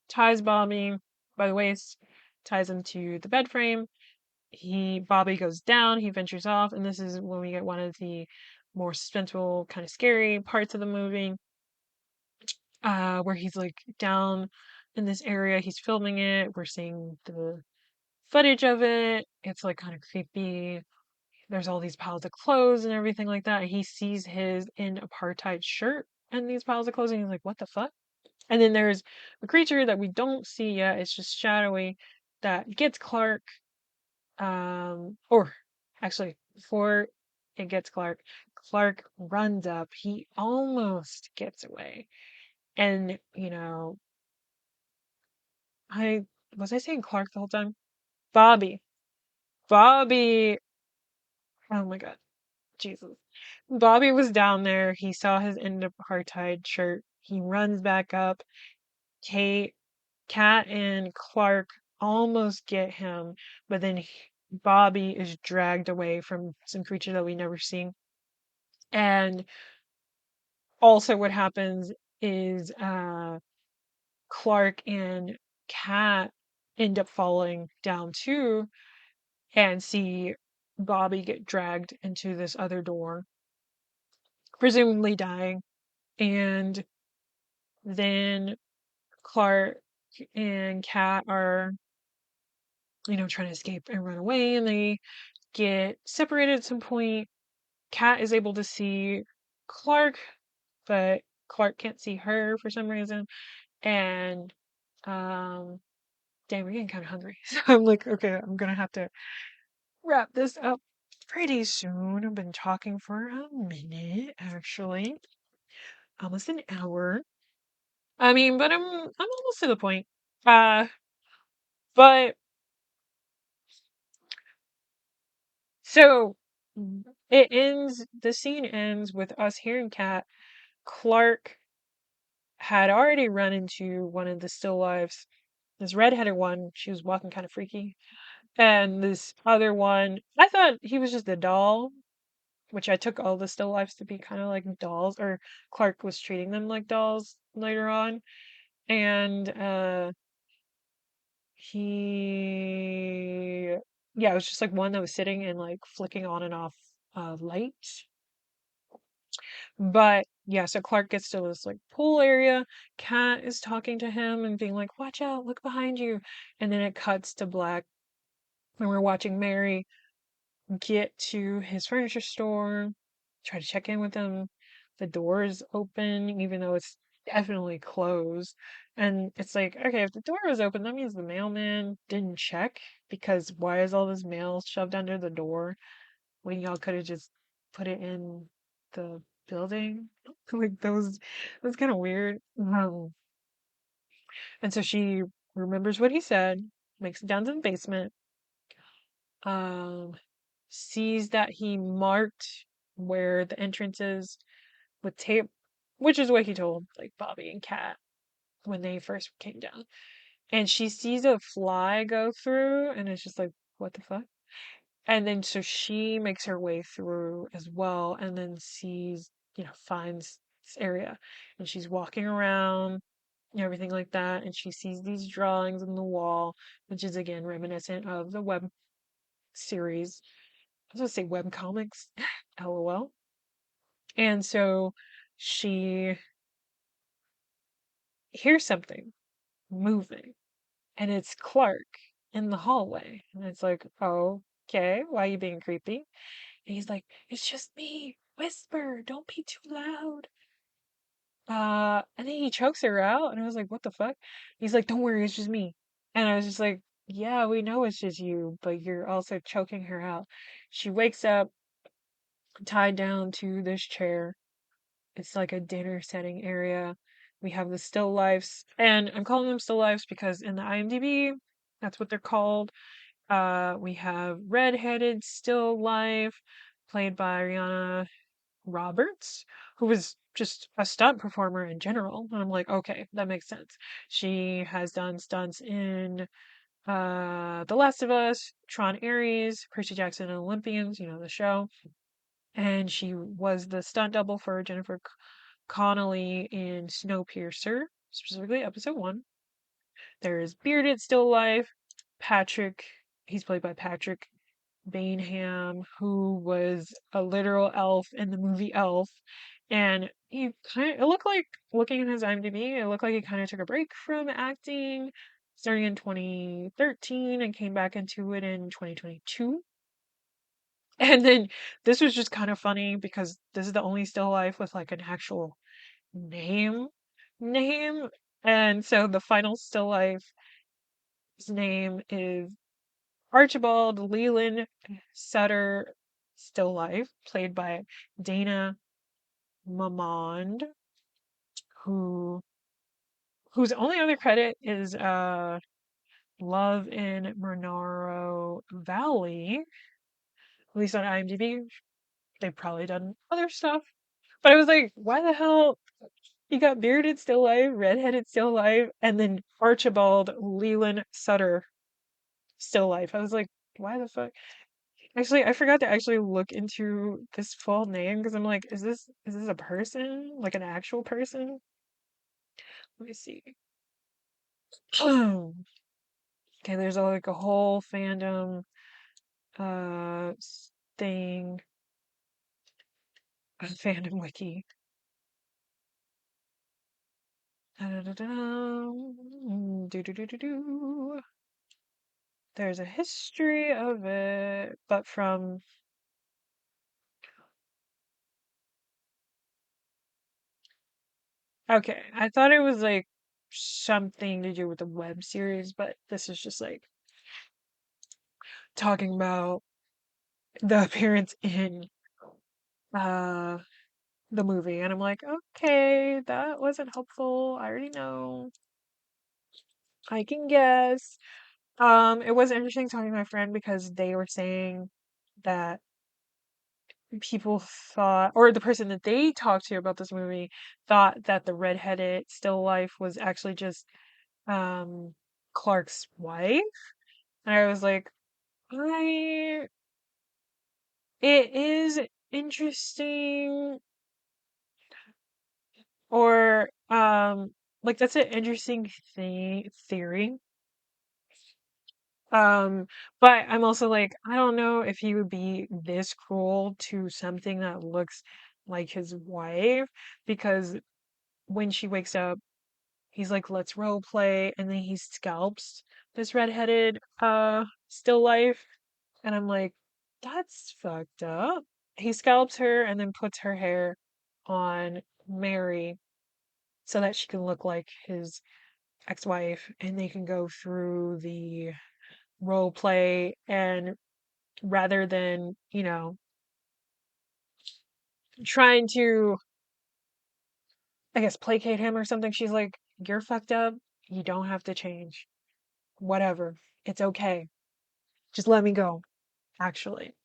Speaker 3: ties Bobby by the waist, ties him to the bed frame. Bobby goes down, he ventures off, and this is when we get one of the more suspenseful, kind of scary parts of the movie, where he's like down in this area, he's filming it, we're seeing the footage of it, it's like kind of creepy. There's all these piles of clothes and everything like that. And he sees his in apartheid shirt and these piles of clothes, and he's like, what the fuck? And then there's a creature that we don't see yet, it's just shadowy, that gets Clark. Or actually, before it gets Clark, Clark runs up. He almost gets away. And, I was I saying Clark the whole time? Bobby. Bobby. Oh my God. Jesus. Bobby was down there. He saw his end of apartheid shirt. He runs back up. Kate, Kat, and Clark almost get him, but then Bobby is dragged away from some creature that we never seen. And also, what happens is Clark and Kat end up falling down too and see Bobby get dragged into this other door, presumably dying. And then Clark and Kat are, trying to escape and run away, and they get separated at some point. Kat is able to see Clark, but Clark can't see her for some reason. And um dang, we're getting kind of hungry. So I'm like, okay, I'm gonna have to wrap this up pretty soon. I've been talking for a minute, actually, almost an hour. I mean, but I'm almost to the point. Uh, but so it ends. The scene ends with us hearing Kat. Clark had already run into one of the still lives. This redheaded one. She was walking kind of freaky. And this other one, I thought he was just a doll, which I took all the still lifes to be kind of like dolls, or Clark was treating them like dolls later on. And he, yeah, it was just like one that was sitting and like flicking on and off light. But yeah, so Clark gets to this like pool area. Kat is talking to him and being like, "Watch out, look behind you." And then it cuts to black when we're watching Mary get to his furniture store, try to check in with him. The door is open, even though it's definitely closed. And it's like, okay, if the door was open, that means the mailman didn't check, because why is all this mail shoved under the door when y'all could have just put it in the building? Like that was kind of weird. And so she remembers what he said, makes it down to the basement, um, sees that he marked where the entrance is with tape, which is what he told like Bobby and Kat when they first came down. And she sees a fly go through, and it's just like, what the fuck? And then so she makes her way through as well, and then sees, finds this area, and she's walking around and everything like that, and she sees these drawings on the wall, which is again reminiscent of the web series. I was gonna say web comics, LOL. And so she hears something moving, and it's Clark in the hallway. And it's like, oh, okay, why are you being creepy? And he's like, it's just me. Whisper, don't be too loud. And then he chokes her out, and I was like, what the fuck? He's like, don't worry, it's just me. And I was just like, yeah, we know it's just you, but you're also choking her out. She wakes up tied down to this chair. It's like a dinner setting area. We have the still lifes, and I'm calling them still lifes because in the IMDb, that's what they're called. We have redheaded still life, played by Rihanna Roberts, who was just a stunt performer in general. And I'm like, okay, that makes sense. She has done stunts in The Last of Us, Tron Ares, Percy Jackson and Olympians, the show. And she was the stunt double for Jennifer Connelly in Snowpiercer, specifically episode 1. There's Bearded Still Alive, Patrick, he's played by Patrick Bainham, who was a literal elf in the movie Elf. And it looked like, looking at his IMDb, it looked like he kind of took a break from acting starting in 2013 and came back into it in 2022. And then this was just kind of funny because this is the only still life with like an actual name name. And so the final still life's name is Archibald Leland Sutter Still Life, played by Dana Mamond, who whose only other credit is Love in Monroe Valley. At least on IMDb. They've probably done other stuff. But I was like, why the hell? You got Bearded Still Alive, Redheaded Still Alive, and then Archibald Leland Sutter Still Alive. I was like, why the fuck? Actually, I forgot to actually look into this full name because I'm like, is this a person? Like an actual person? Let me see. Okay, there's like a whole fandom uh thing, a fandom wiki. Da-da-da-da. Do-do-do-do-do. There's a history of it, but from okay, I thought it was like something to do with the web series, but this is just like talking about the appearance in uh the movie, and I'm like, okay, that wasn't helpful. I already know. I can guess. It was interesting talking to my friend because they were saying that people thought, or the person that they talked to about this movie thought that the redheaded still life was actually just um Clark's wife. And I was like, I it is interesting, or like that's an interesting theory. Um, but I'm also like, I don't know if he would be this cruel to something that looks like his wife, because when she wakes up, he's like, let's role play, and then he scalps this redheaded still life, and I'm like, that's fucked up. He scalps her and then puts her hair on Mary so that she can look like his ex-wife, and they can go through the role play, and rather than, trying to, I guess, placate him or something, she's like, you're fucked up. You don't have to change. Whatever. It's okay. Just let me go, actually.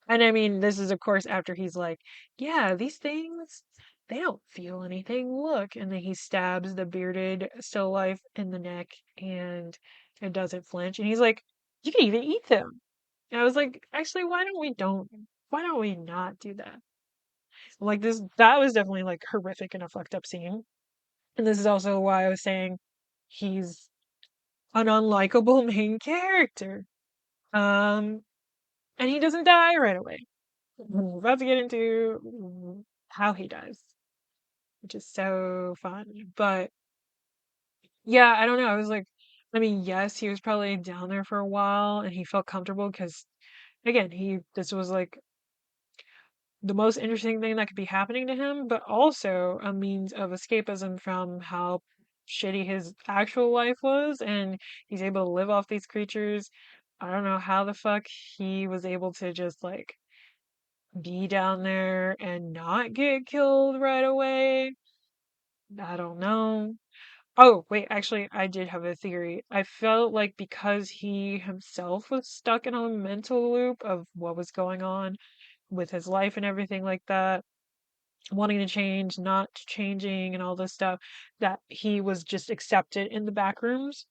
Speaker 3: And I mean, this is, of course, after he's like, yeah, these things, they don't feel anything. Look. And then he stabs the bearded still life in the neck and it doesn't flinch. And he's like, you can even eat them. And I was like, actually, why don't we not do that? Like that was definitely like horrific and a fucked up scene. And this is also why I was saying he's an unlikable main character. Um, and he doesn't die right away. We're about to get into how he dies, which is so fun. But yeah, I don't know. I was like, I mean, yes, he was probably down there for a while and he felt comfortable because, again, this was like the most interesting thing that could be happening to him, but also a means of escapism from how shitty his actual life was. And he's able to live off these creatures. I don't know how the fuck he was able to just like be down there and not get killed right away. I don't know. Oh, wait, actually, I did have a theory. I felt like because he himself was stuck in a mental loop of what was going on with his life and everything like that, wanting to change, not changing, and all this stuff, that he was just accepted in the back rooms.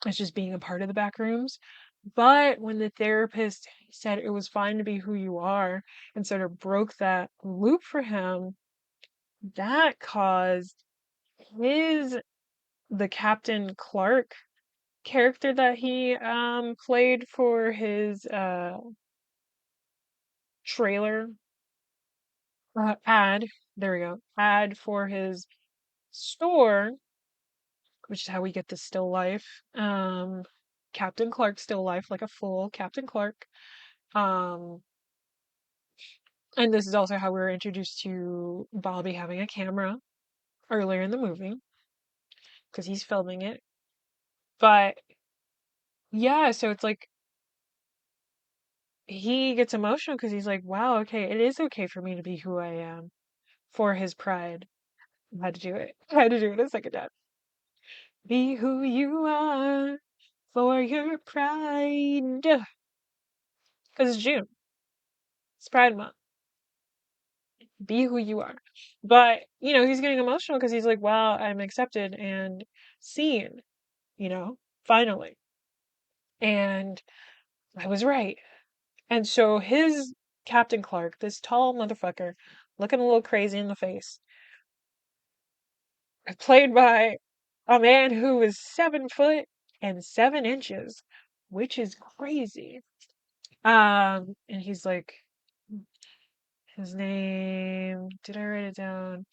Speaker 3: as just being a part of the Backrooms. But when the therapist said it was fine to be who you are and sort of broke that loop for him, that caused his the Captain Clark character that he played for his trailer ad, there we go, ad for his store, which is how we get the still life. Captain Clark still life, like a full Captain Clark. Um, and this is also how we were introduced to Bobby having a camera earlier in the movie because he's filming it. But yeah, so it's like he gets emotional because he's like, wow, okay, it is okay for me to be who I am for his pride. I had to do it. I had to do it a second time. Be who you are for your pride. Because it's June. It's Pride Month. Be who you are. But, he's getting emotional because he's like, wow, I'm accepted and seen, finally. And I was right. And so his Captain Clark, this tall motherfucker, looking a little crazy in the face, played by a man who is 7 foot and 7 inches, which is crazy. And he's like, his name, did I write it down?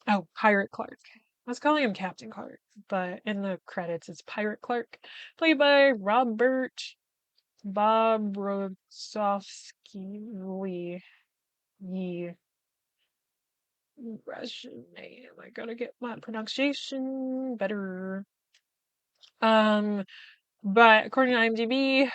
Speaker 3: Oh, Pirate Clark. I was calling him Captain Clark, but in the credits it's Pirate Clark, played by Bob Rosovsky. Ye Russian name. I gotta get my pronunciation better. Um, but according to IMDb,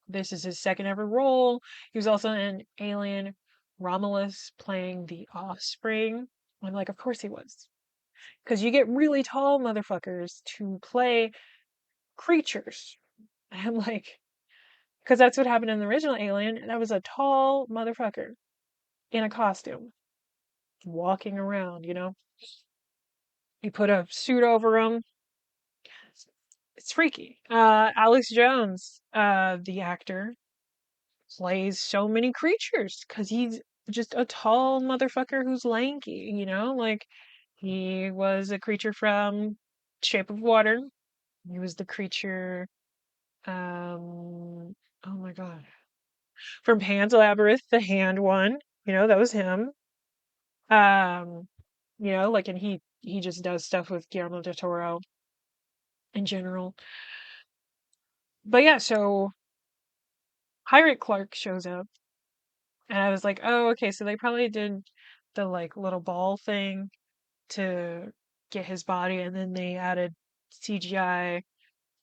Speaker 3: this is his second ever role. He was also in Alien Romulus playing the Offspring. I'm like, of course he was. Because you get really tall motherfuckers to play creatures. And I'm like, because that's what happened in the original Alien. That was a tall motherfucker in a costume walking around, You put a suit over him. It's freaky. Alex Jones, the actor, plays so many creatures because he's just a tall motherfucker who's lanky, Like, he was a creature from Shape of Water. He was the creature, oh my God, from Pan's Labyrinth, the hand one. That was him. Um, like, and he just does stuff with Guillermo del Toro in general. But yeah, so Pirate Clark shows up, and I was like, oh, okay, so they probably did the like little ball thing to get his body, and then they added CGI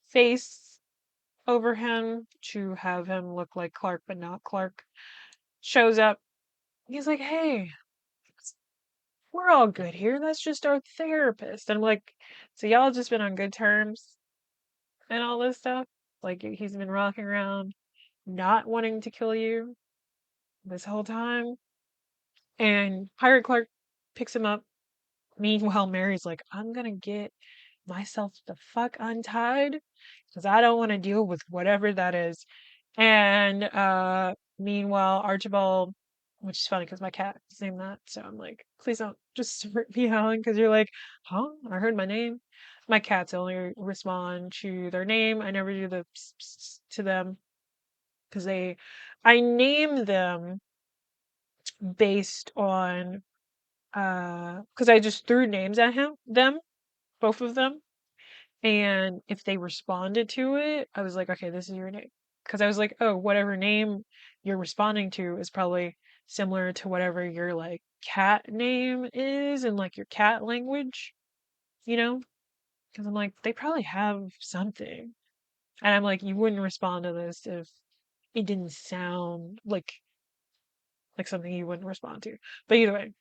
Speaker 3: face over him to have him look like Clark, but not Clark. Shows up. He's like, hey, we're all good here. That's just our therapist. And I'm like, so y'all just been on good terms and all this stuff? Like, he's been rocking around, not wanting to kill you this whole time. And Pirate Clark picks him up. Meanwhile, Mary's like, I'm gonna get myself the fuck untied because I don't want to deal with whatever that is. And meanwhile, Archibald, which is funny because my cat is named that, so I'm like, please don't just start meowing because you're like, huh? I heard my name. My cats only respond to their name. I never do the pss, pss, pss to them because I name them based on because I just threw names at both of them. And if they responded to it, I was like, okay, this is your name. Because I was like, oh, whatever name you're responding to is probably similar to whatever your like cat name is in like your cat language, you know? Because I'm like, they probably have something. And I'm like, you wouldn't respond to this if it didn't sound like something you wouldn't respond to. But either way,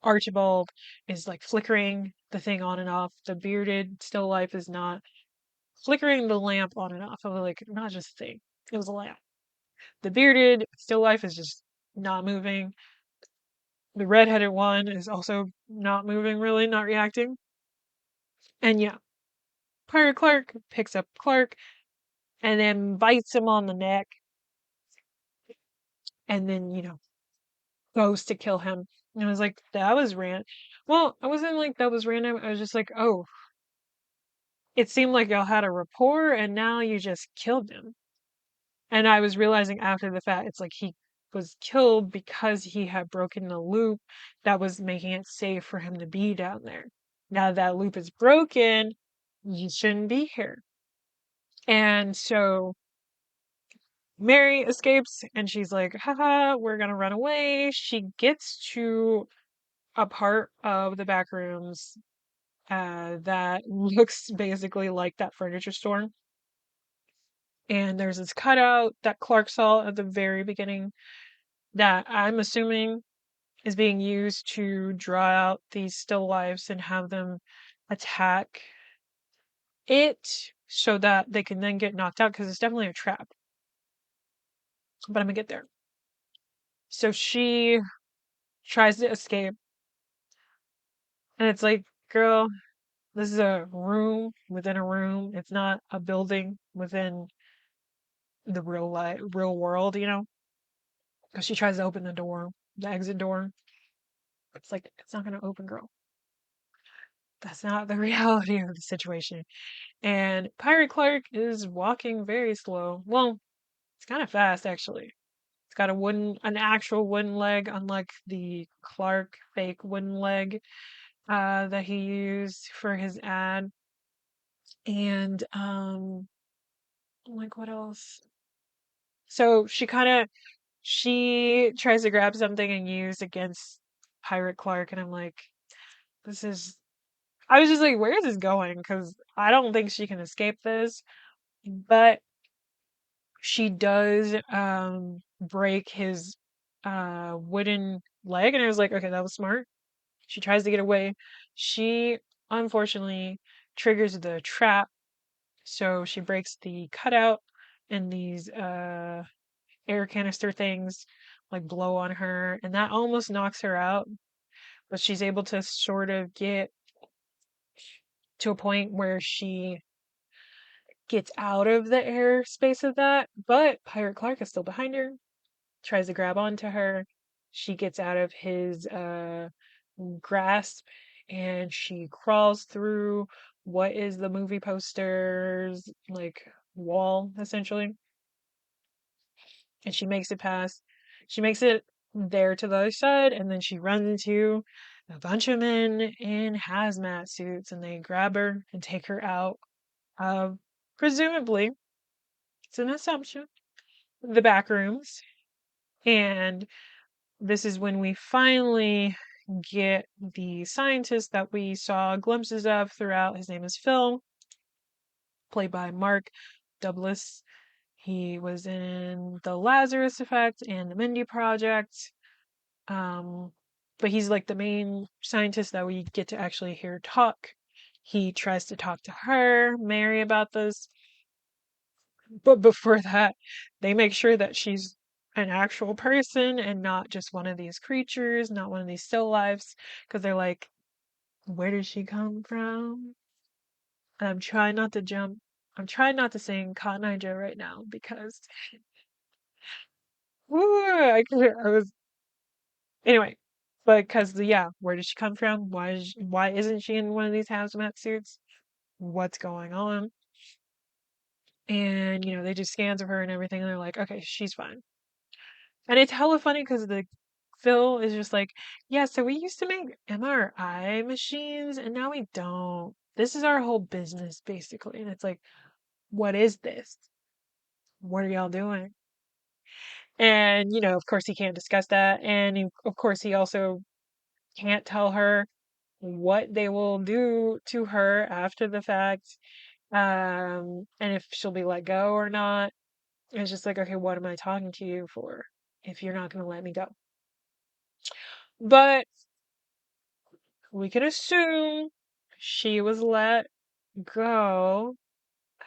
Speaker 3: Archibald is like flickering the thing on and off. The bearded still life is not flickering the lamp on and off. I was like, not just a thing. It was a lamp. The bearded still life is just not moving. The redheaded one is also not moving really, not reacting. And yeah. Pirate Clark picks up Clark and then bites him on the neck and then, goes to kill him. And I was like, that was random. Well, I wasn't like that was random. I was just like, oh, it seemed like y'all had a rapport and now you just killed him. And I was realizing after the fact, it's like he was killed because he had broken the loop that was making it safe for him to be down there. Now that loop is broken, you shouldn't be here. And so Mary escapes and she's like, haha, we're gonna run away. She gets to a part of the back rooms that looks basically like that furniture store. And there's this cutout that Clark saw at the very beginning that I'm assuming is being used to draw out these still lifes and have them attack it so that they can then get knocked out because it's definitely a trap. But I'm gonna get there. So she tries to escape, and it's like, girl, this is a room within a room. It's not a building within the real world, Because she tries to open the door, the exit door. It's like it's not gonna open, girl. That's not the reality of the situation. And Pirate Clark is walking very slow. Well, it's kind of fast actually. It's got an actual wooden leg, unlike the Clark fake wooden leg that he used for his ad. And like what else? So she tries to grab something and use against Pirate Clark, and I'm like, this is. I was just like, where is this going? Because I don't think she can escape this. But she does break his wooden leg, and I was like, okay, that was smart. She tries to get away. She unfortunately triggers the trap, so she breaks the cutout, and these air canister things like blow on her, and that almost knocks her out. But she's able to sort of get to a point where she gets out of the airspace of that, but Pirate Clark is still behind her, tries to grab onto her. She gets out of his grasp and she crawls through what is the movie poster's like wall essentially, and she makes it past. She makes it there to the other side, and then she runs into a bunch of men in hazmat suits, and they grab her and take her out of, presumably, it's an assumption, the back rooms. And this is when we finally get the scientist that we saw glimpses of throughout. His name is Phil, played by Mark Douglas. He was in The Lazarus Effect and The Mindy Project. Um, but he's like the main scientist that we get to actually hear talk. He tries to talk to her, Mary, about this. But before that, they make sure that she's an actual person and not just one of these creatures, not one of these still lifes, because they're like, where did she come from? And I'm trying not to jump. I'm trying not to sing Cotton Eye Joe right now because woo, I was anyway. But because yeah, where did she come from? Why isn't she in one of these hazmat suits? What's going on? And they do scans of her and everything, and they're like, okay, she's fine. And it's hella funny because the Phil is just like, yeah, so we used to make MRI machines and now we don't. This is our whole business, basically. And it's like, what is this? What are y'all doing? And, of course, he can't discuss that. And of course, he also can't tell her what they will do to her after the fact, and if she'll be let go or not. It's just like, okay, what am I talking to you for if you're not going to let me go? But we can assume she was let go,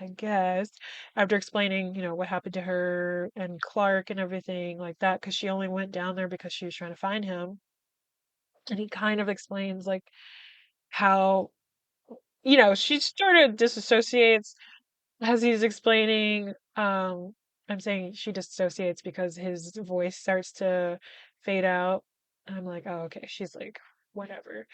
Speaker 3: I guess, after explaining, what happened to her and Clark and everything like that, because she only went down there because she was trying to find him. And he kind of explains, like, how she sort of disassociates as he's explaining. I'm saying she disassociates because his voice starts to fade out. I'm like, oh, okay. She's like, whatever.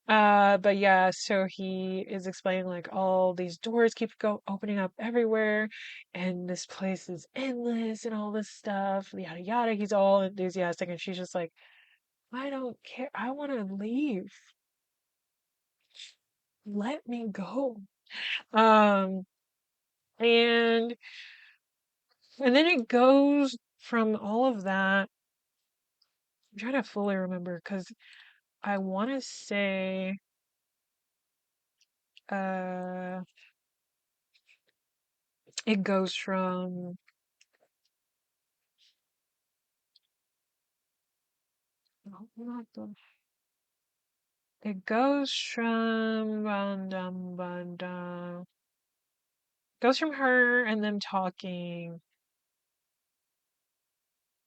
Speaker 3: But yeah, so he is explaining like all these doors keep opening up everywhere, and this place is endless and all this stuff, yada yada. He's all enthusiastic, and she's just like, I don't care. I want to leave. Let me go. Um, and then it goes from all of that. I'm trying to fully remember because I want to say, uh, it goes from, no, not the, it goes from, goes from her and them talking,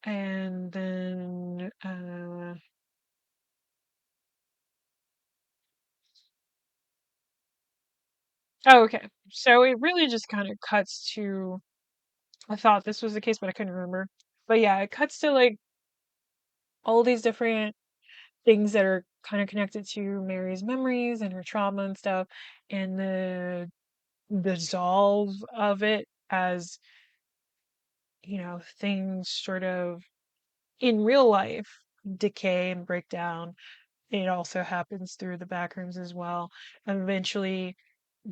Speaker 3: and then, oh, okay. So it really just kind of cuts to, I thought this was the case, but I couldn't remember. But yeah, it cuts to like all these different things that are kind of connected to Mary's memories and her trauma and stuff, and the dissolve of it as, things sort of in real life decay and break down. It also happens through the backrooms as well. Eventually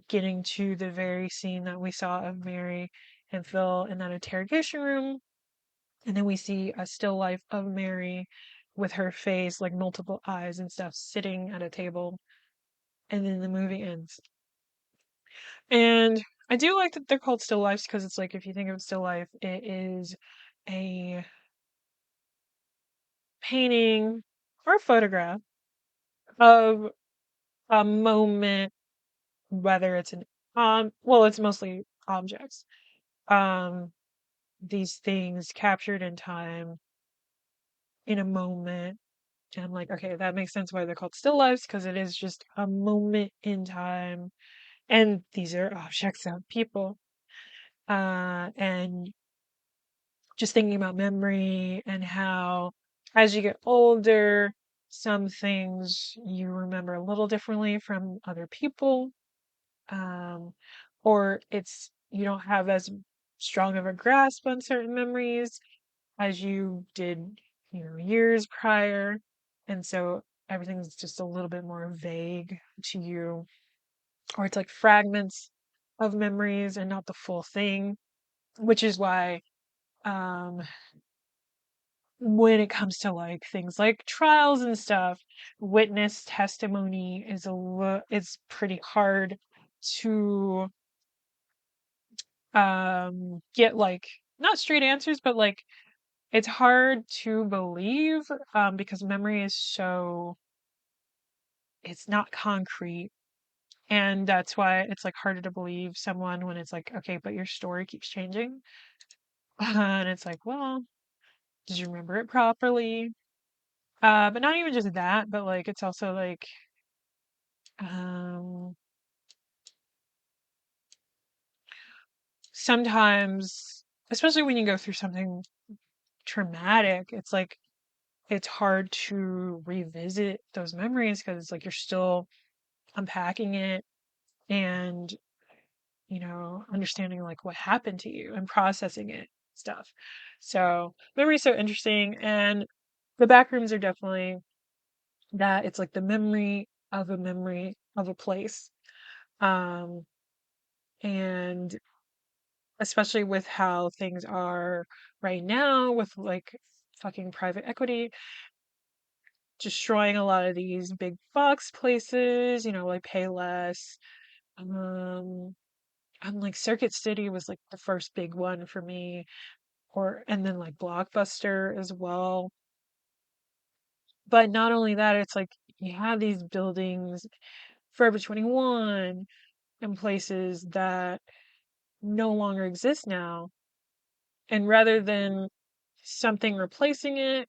Speaker 3: getting to the very scene that we saw of Mary and Phil in that interrogation room. And then we see a still life of Mary with her face, like multiple eyes and stuff, sitting at a table. And then the movie ends. And I do like that they're called still lifes because it's like if you think of still life, it is a painting or a photograph of a moment, whether it's an well, it's mostly objects. Um, these things captured in time in a moment. And I'm like, okay, that makes sense why they're called still lifes because it is just a moment in time. And these are objects of people. And just thinking about memory and how as you get older, some things you remember a little differently from other people. Um, or it's you don't have as strong of a grasp on certain memories as you did, years prior. And so everything's just a little bit more vague to you, or it's like fragments of memories and not the full thing, which is why um when it comes to like things like trials and stuff, witness testimony is it's pretty hard to get like not straight answers, but like it's hard to believe because memory is so it's not concrete, and that's why it's like harder to believe someone when it's like, okay, but your story keeps changing. And it's like, well, did you remember it properly? But not even just that, but like it's also like um sometimes, especially when you go through something traumatic, it's like it's hard to revisit those memories because it's like you're still unpacking it and understanding like what happened to you and processing it stuff. So memory's so interesting, and the back rooms are definitely that. It's like the memory of a place. Um, and especially with how things are right now with like fucking private equity destroying a lot of these big box places, like Payless. Um, and like Circuit City was like the first big one for me, or and then like Blockbuster as well. But not only that, it's like you have these buildings, Forever 21, and places that no longer exist now. And rather than something replacing it,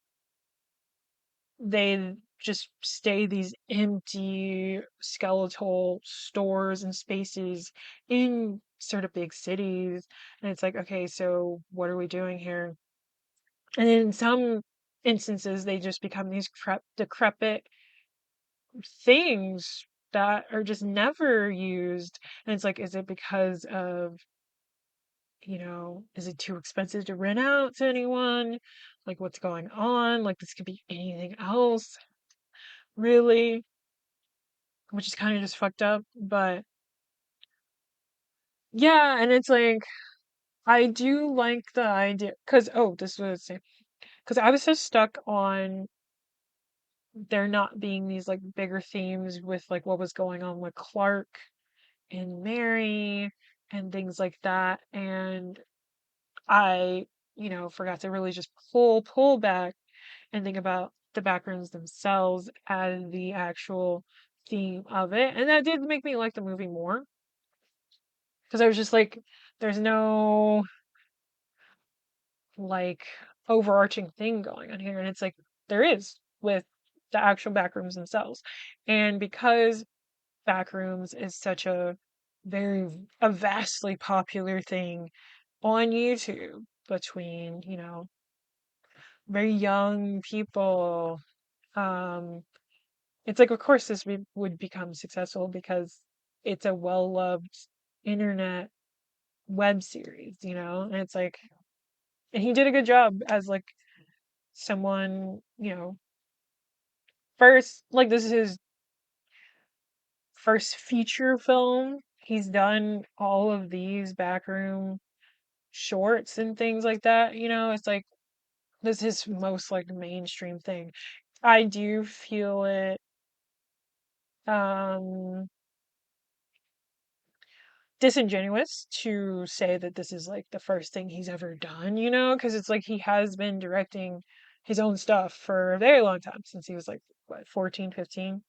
Speaker 3: they just stay these empty skeletal stores and spaces in sort of big cities. And it's like, okay, so what are we doing here? And in some instances, they just become these decrepit things that are just never used. And it's like, is it because of, is it too expensive to rent out to anyone? Like, what's going on? Like, this could be anything else, really, which is kind of just fucked up. But yeah, and it's like, I do like the idea, because, oh, this was what I was saying. Because I was so stuck on there not being these like bigger themes with like what was going on with Clark and Mary and things like that. And I, forgot to really just pull back and think about the backrooms themselves as the actual theme of it. And that did make me like the movie more because I was just like, there's no like overarching thing going on here. And it's like, there is with the actual backrooms themselves. And because Backrooms is such a vastly popular thing on YouTube between, very young people. Um, it's like, of course, this would become successful because it's a well-loved internet web series, and it's like, and he did a good job as like someone, first, like this is his first feature film. He's done all of these backroom shorts and things like that, it's like this is his most like mainstream thing. I do feel it um disingenuous to say that this is like the first thing he's ever done, because it's like he has been directing his own stuff for a very long time since he was like what 14, 15.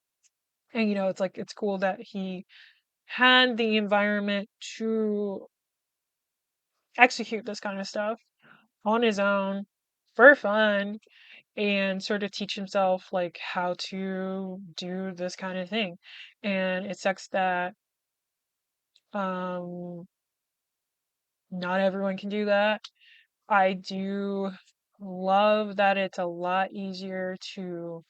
Speaker 3: And it's like it's cool that he had the environment to execute this kind of stuff on his own for fun and sort of teach himself like how to do this kind of thing. And it sucks that um not everyone can do that. I do love that it's a lot easier to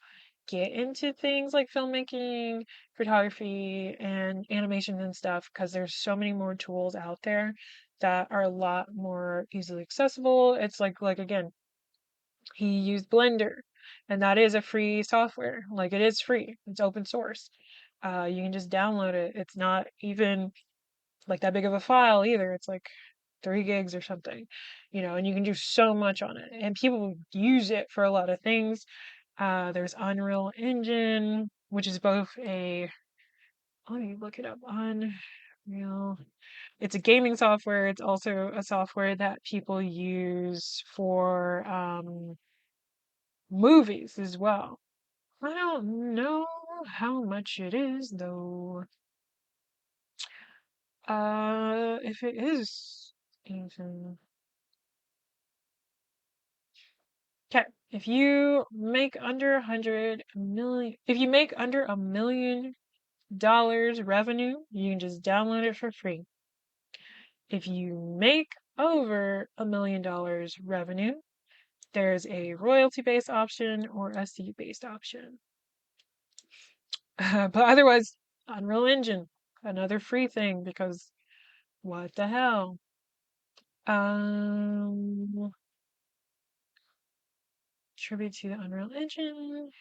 Speaker 3: get into things like filmmaking, photography, and animation and stuff because there's so many more tools out there that are a lot more easily accessible. It's like again, he used Blender, and that is a free software. Like it is free. It's open source. You can just download it. It's not even like that big of a file either. It's like 3 gigs or something, and you can do so much on it. And people use it for a lot of things. There's Unreal Engine, which is both let me look it up. Unreal. It's a gaming software. It's also a software that people use for movies as well. I don't know how much it is though. If it is even okay, if you make under $1 million revenue, you can just download it for free. If you make over $1 million revenue, there's a royalty-based option or a seat-based option. But otherwise, Unreal Engine, another free thing because what the hell? Um, Tribute to the Unreal Engine.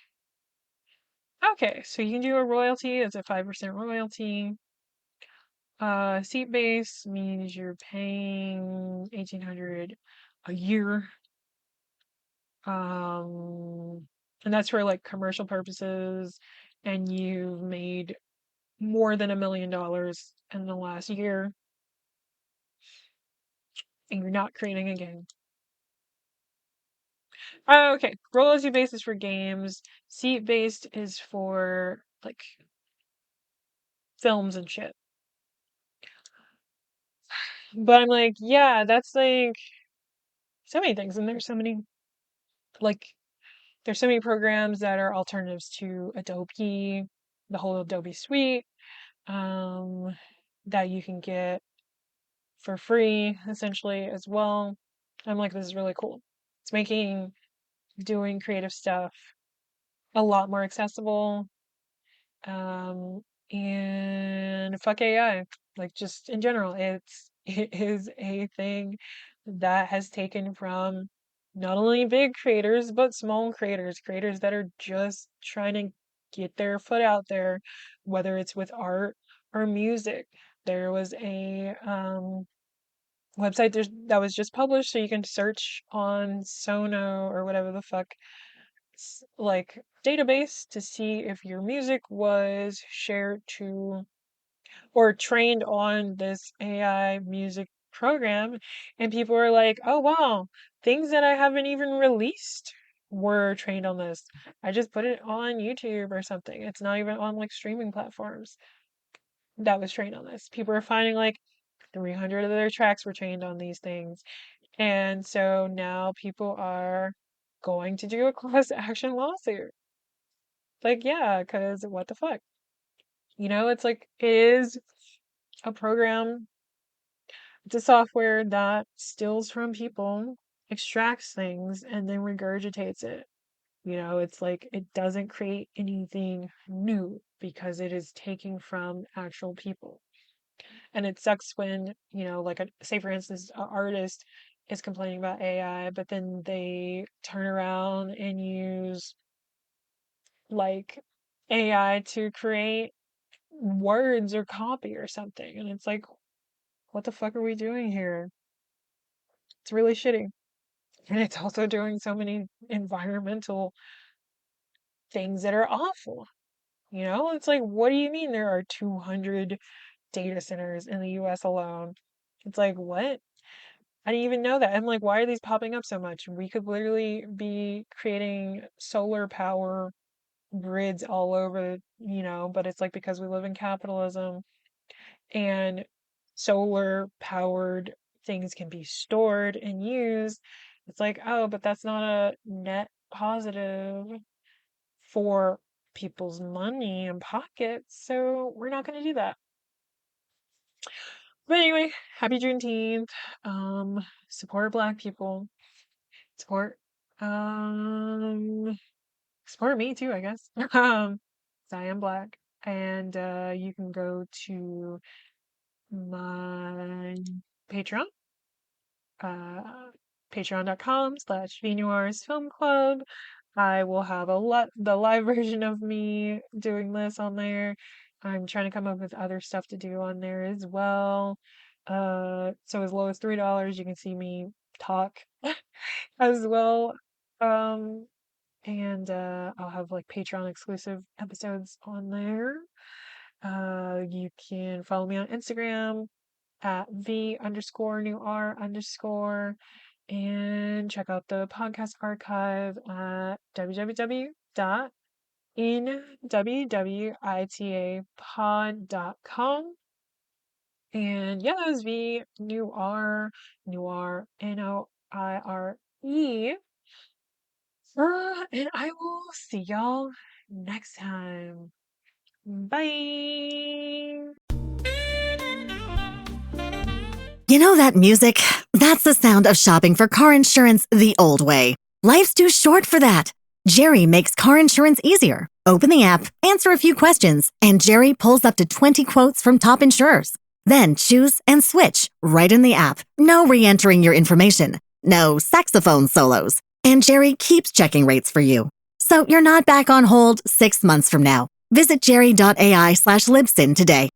Speaker 3: Okay, so you can do a royalty. It's a 5% royalty. Seat base means you're paying 1,800 a year. And that's for like commercial purposes, and you've made more than $1 million in the last year, and you're not creating a game. Okay, royalty based is for games. Seat based is for like films and shit. But I'm like, yeah, that's like so many things, and there's so many like there's so many programs that are alternatives to Adobe, the whole Adobe suite, that you can get for free essentially as well. I'm like, this is really cool. It's making doing creative stuff a lot more accessible. Um, and fuck AI. Like just in general, it is a thing that has taken from not only big creators, but small creators, creators that are just trying to get their foot out there, whether it's with art or music. There was a website that was just published, so you can search on Sono or whatever the fuck like database to see if your music was shared to or trained on this AI music program, and people were like, "Oh wow, things that I haven't even released were trained on this. I just put it on YouTube or something. It's not even on like streaming platforms that was trained on this." People are finding like 300 of their tracks were trained on these things. And so now people are going to do a class action lawsuit. Like, yeah, because what the fuck? It's like, it is a program, it's a software that steals from people, extracts things, and then regurgitates it. It's like it doesn't create anything new because it is taking from actual people. And it sucks when, like, say for instance, an artist is complaining about AI, but then they turn around and use like AI to create words or copy or something. And it's like, what the fuck are we doing here? It's really shitty. And it's also doing so many environmental things that are awful. It's like, what do you mean there are 200 data centers in the US alone? It's like, what? I didn't even know that. I'm like, why are these popping up so much? We could literally be creating solar power grids all over, but it's like because we live in capitalism and solar powered things can be stored and used. It's like, oh, but that's not a net positive for people's money and pockets, so we're not going to do that. But anyway, happy Juneteenth. Support Black people. Support, um, support me too, I guess. 'Cause I am Black, and you can go to my Patreon, uh, patreon.com/VNoirs Film Club. I will have the live version of me doing this on there. I'm trying to come up with other stuff to do on there as well. So as low as $3, you can see me talk as well. Um, and I'll have like Patreon exclusive episodes on there. You can follow me on Instagram at V_new_R_ and check out the podcast archive at www.NWWITA.pod.com. And yeah, that was V New R NOIRE. And I will see y'all next time. Bye.
Speaker 4: You know that music? That's the sound of shopping for car insurance the old way. Life's too short for that. Jerry makes car insurance easier. Open the app, answer a few questions, and Jerry pulls up to 20 quotes from top insurers. Then choose and switch right in the app. No re-entering your information. No saxophone solos. And Jerry keeps checking rates for you. So you're not back on hold 6 months from now. Visit jerry.ai/Libsyn today.